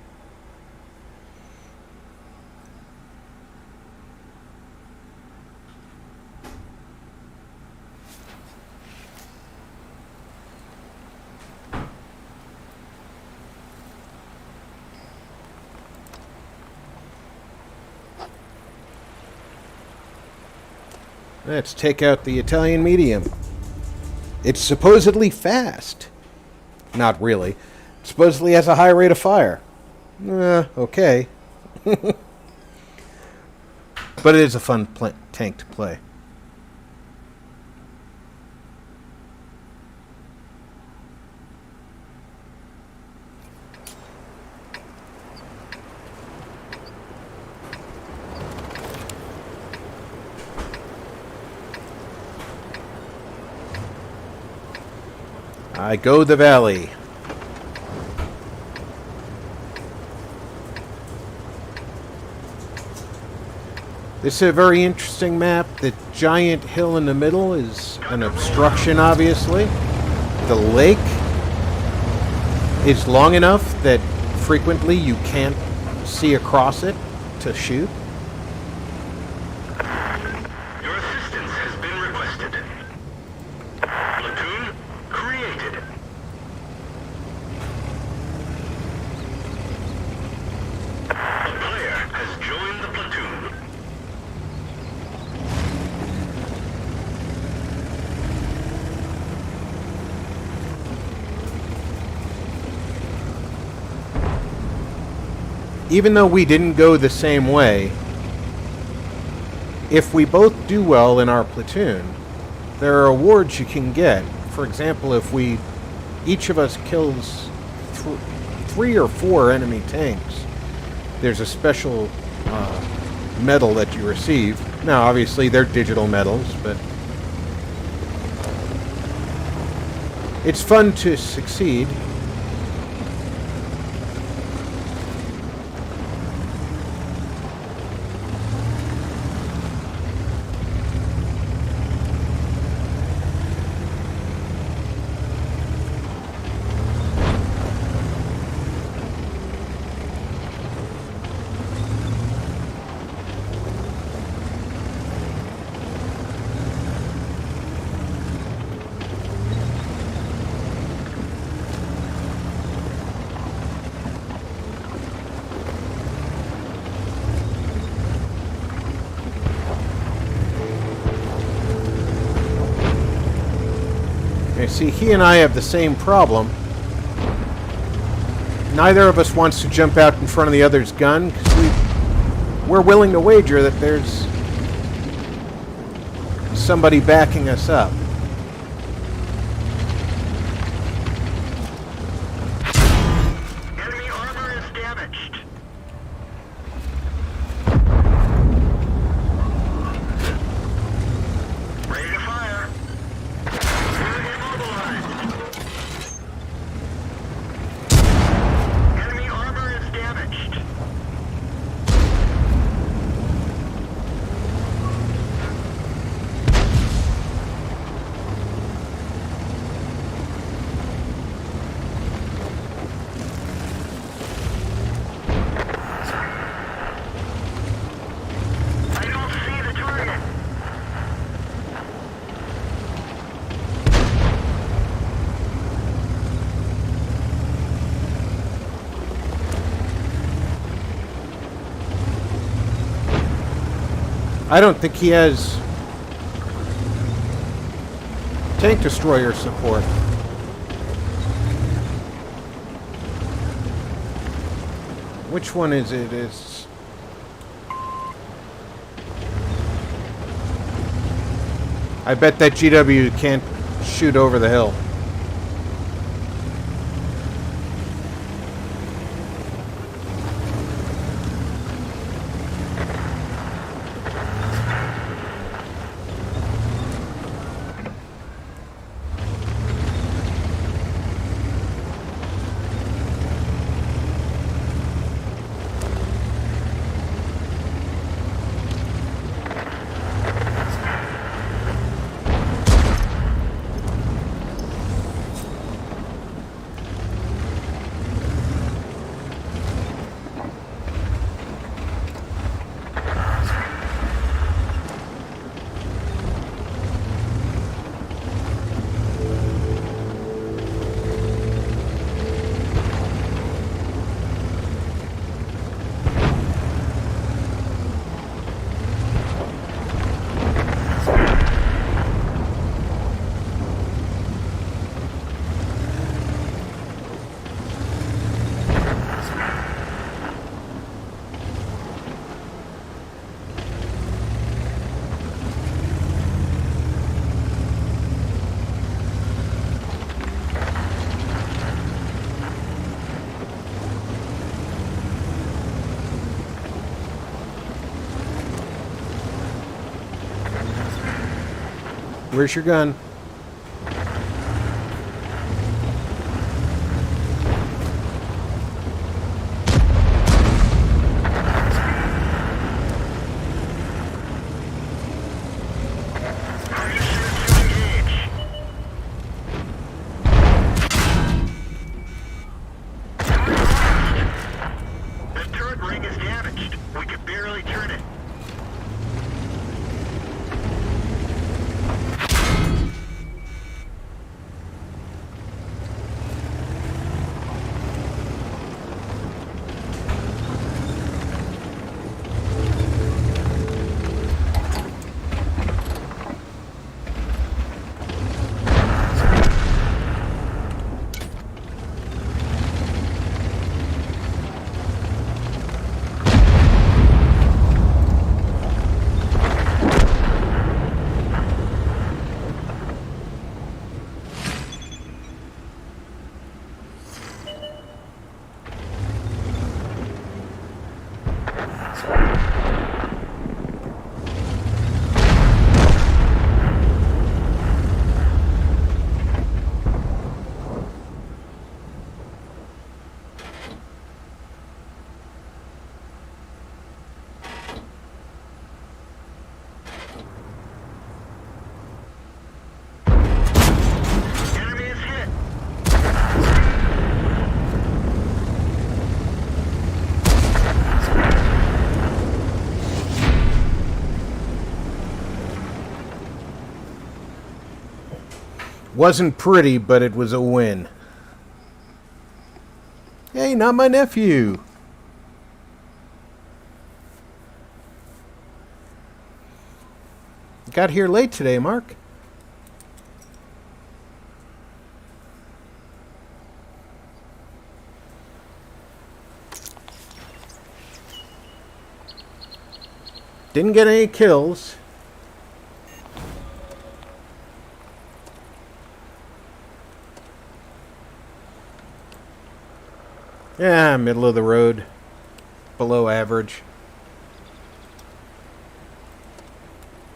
Let's take out the Italian medium. It's supposedly fast. Not really. It supposedly has a high rate of fire. Okay. But it is a fun tank to play. I go the valley. This is a very interesting map. The giant hill in the middle is an obstruction, obviously. The lake is long enough that frequently you can't see across it to shoot. Your assistance has been requested. Platoon created. A player has joined the platoon. Even though we didn't go the same way, if we both do well in our platoon, there are awards you can get. For example, if each of us kills 3 or 4 enemy tanks, there's a special medal that you receive. Now, obviously, they're digital medals, but it's fun to succeed. See, he and I have the same problem. Neither of us wants to jump out in front of the other's gun because we're willing to wager that there's somebody backing us up. Enemy armor is damaged. Ready to fire. We're immobilized. Enemy armor is damaged. I don't see the target. I don't think he has tank destroyer support. Which one is it? It's I bet that GW can't shoot over the hill. Where's your gun? The turret ring is damaged. We can barely turn it. Enemy is hit. Wasn't pretty, but it was a win. Hey, not my nephew. Got here late today, Mark. Didn't get any kills. Yeah, middle of the road. Below average.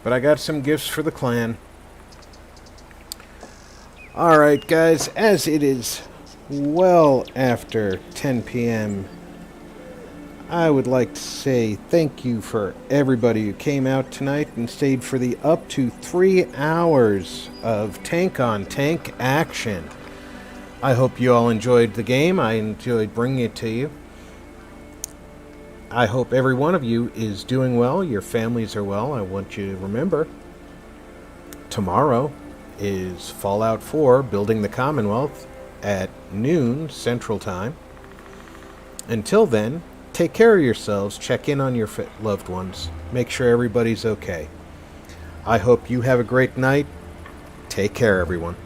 But I got some gifts for the clan. Alright, guys, as it is well after 10 p.m., I would like to say thank you for everybody who came out tonight and stayed for the up to 3 hours of tank-on-tank action. I hope you all enjoyed the game. I enjoyed bringing it to you. I hope every one of you is doing well. Your families are well. I want you to remember, tomorrow is Fallout 4, Building the Commonwealth, at noon Central Time. Until then, take care of yourselves. Check in on your loved ones. Make sure everybody's okay. I hope you have a great night. Take care, everyone.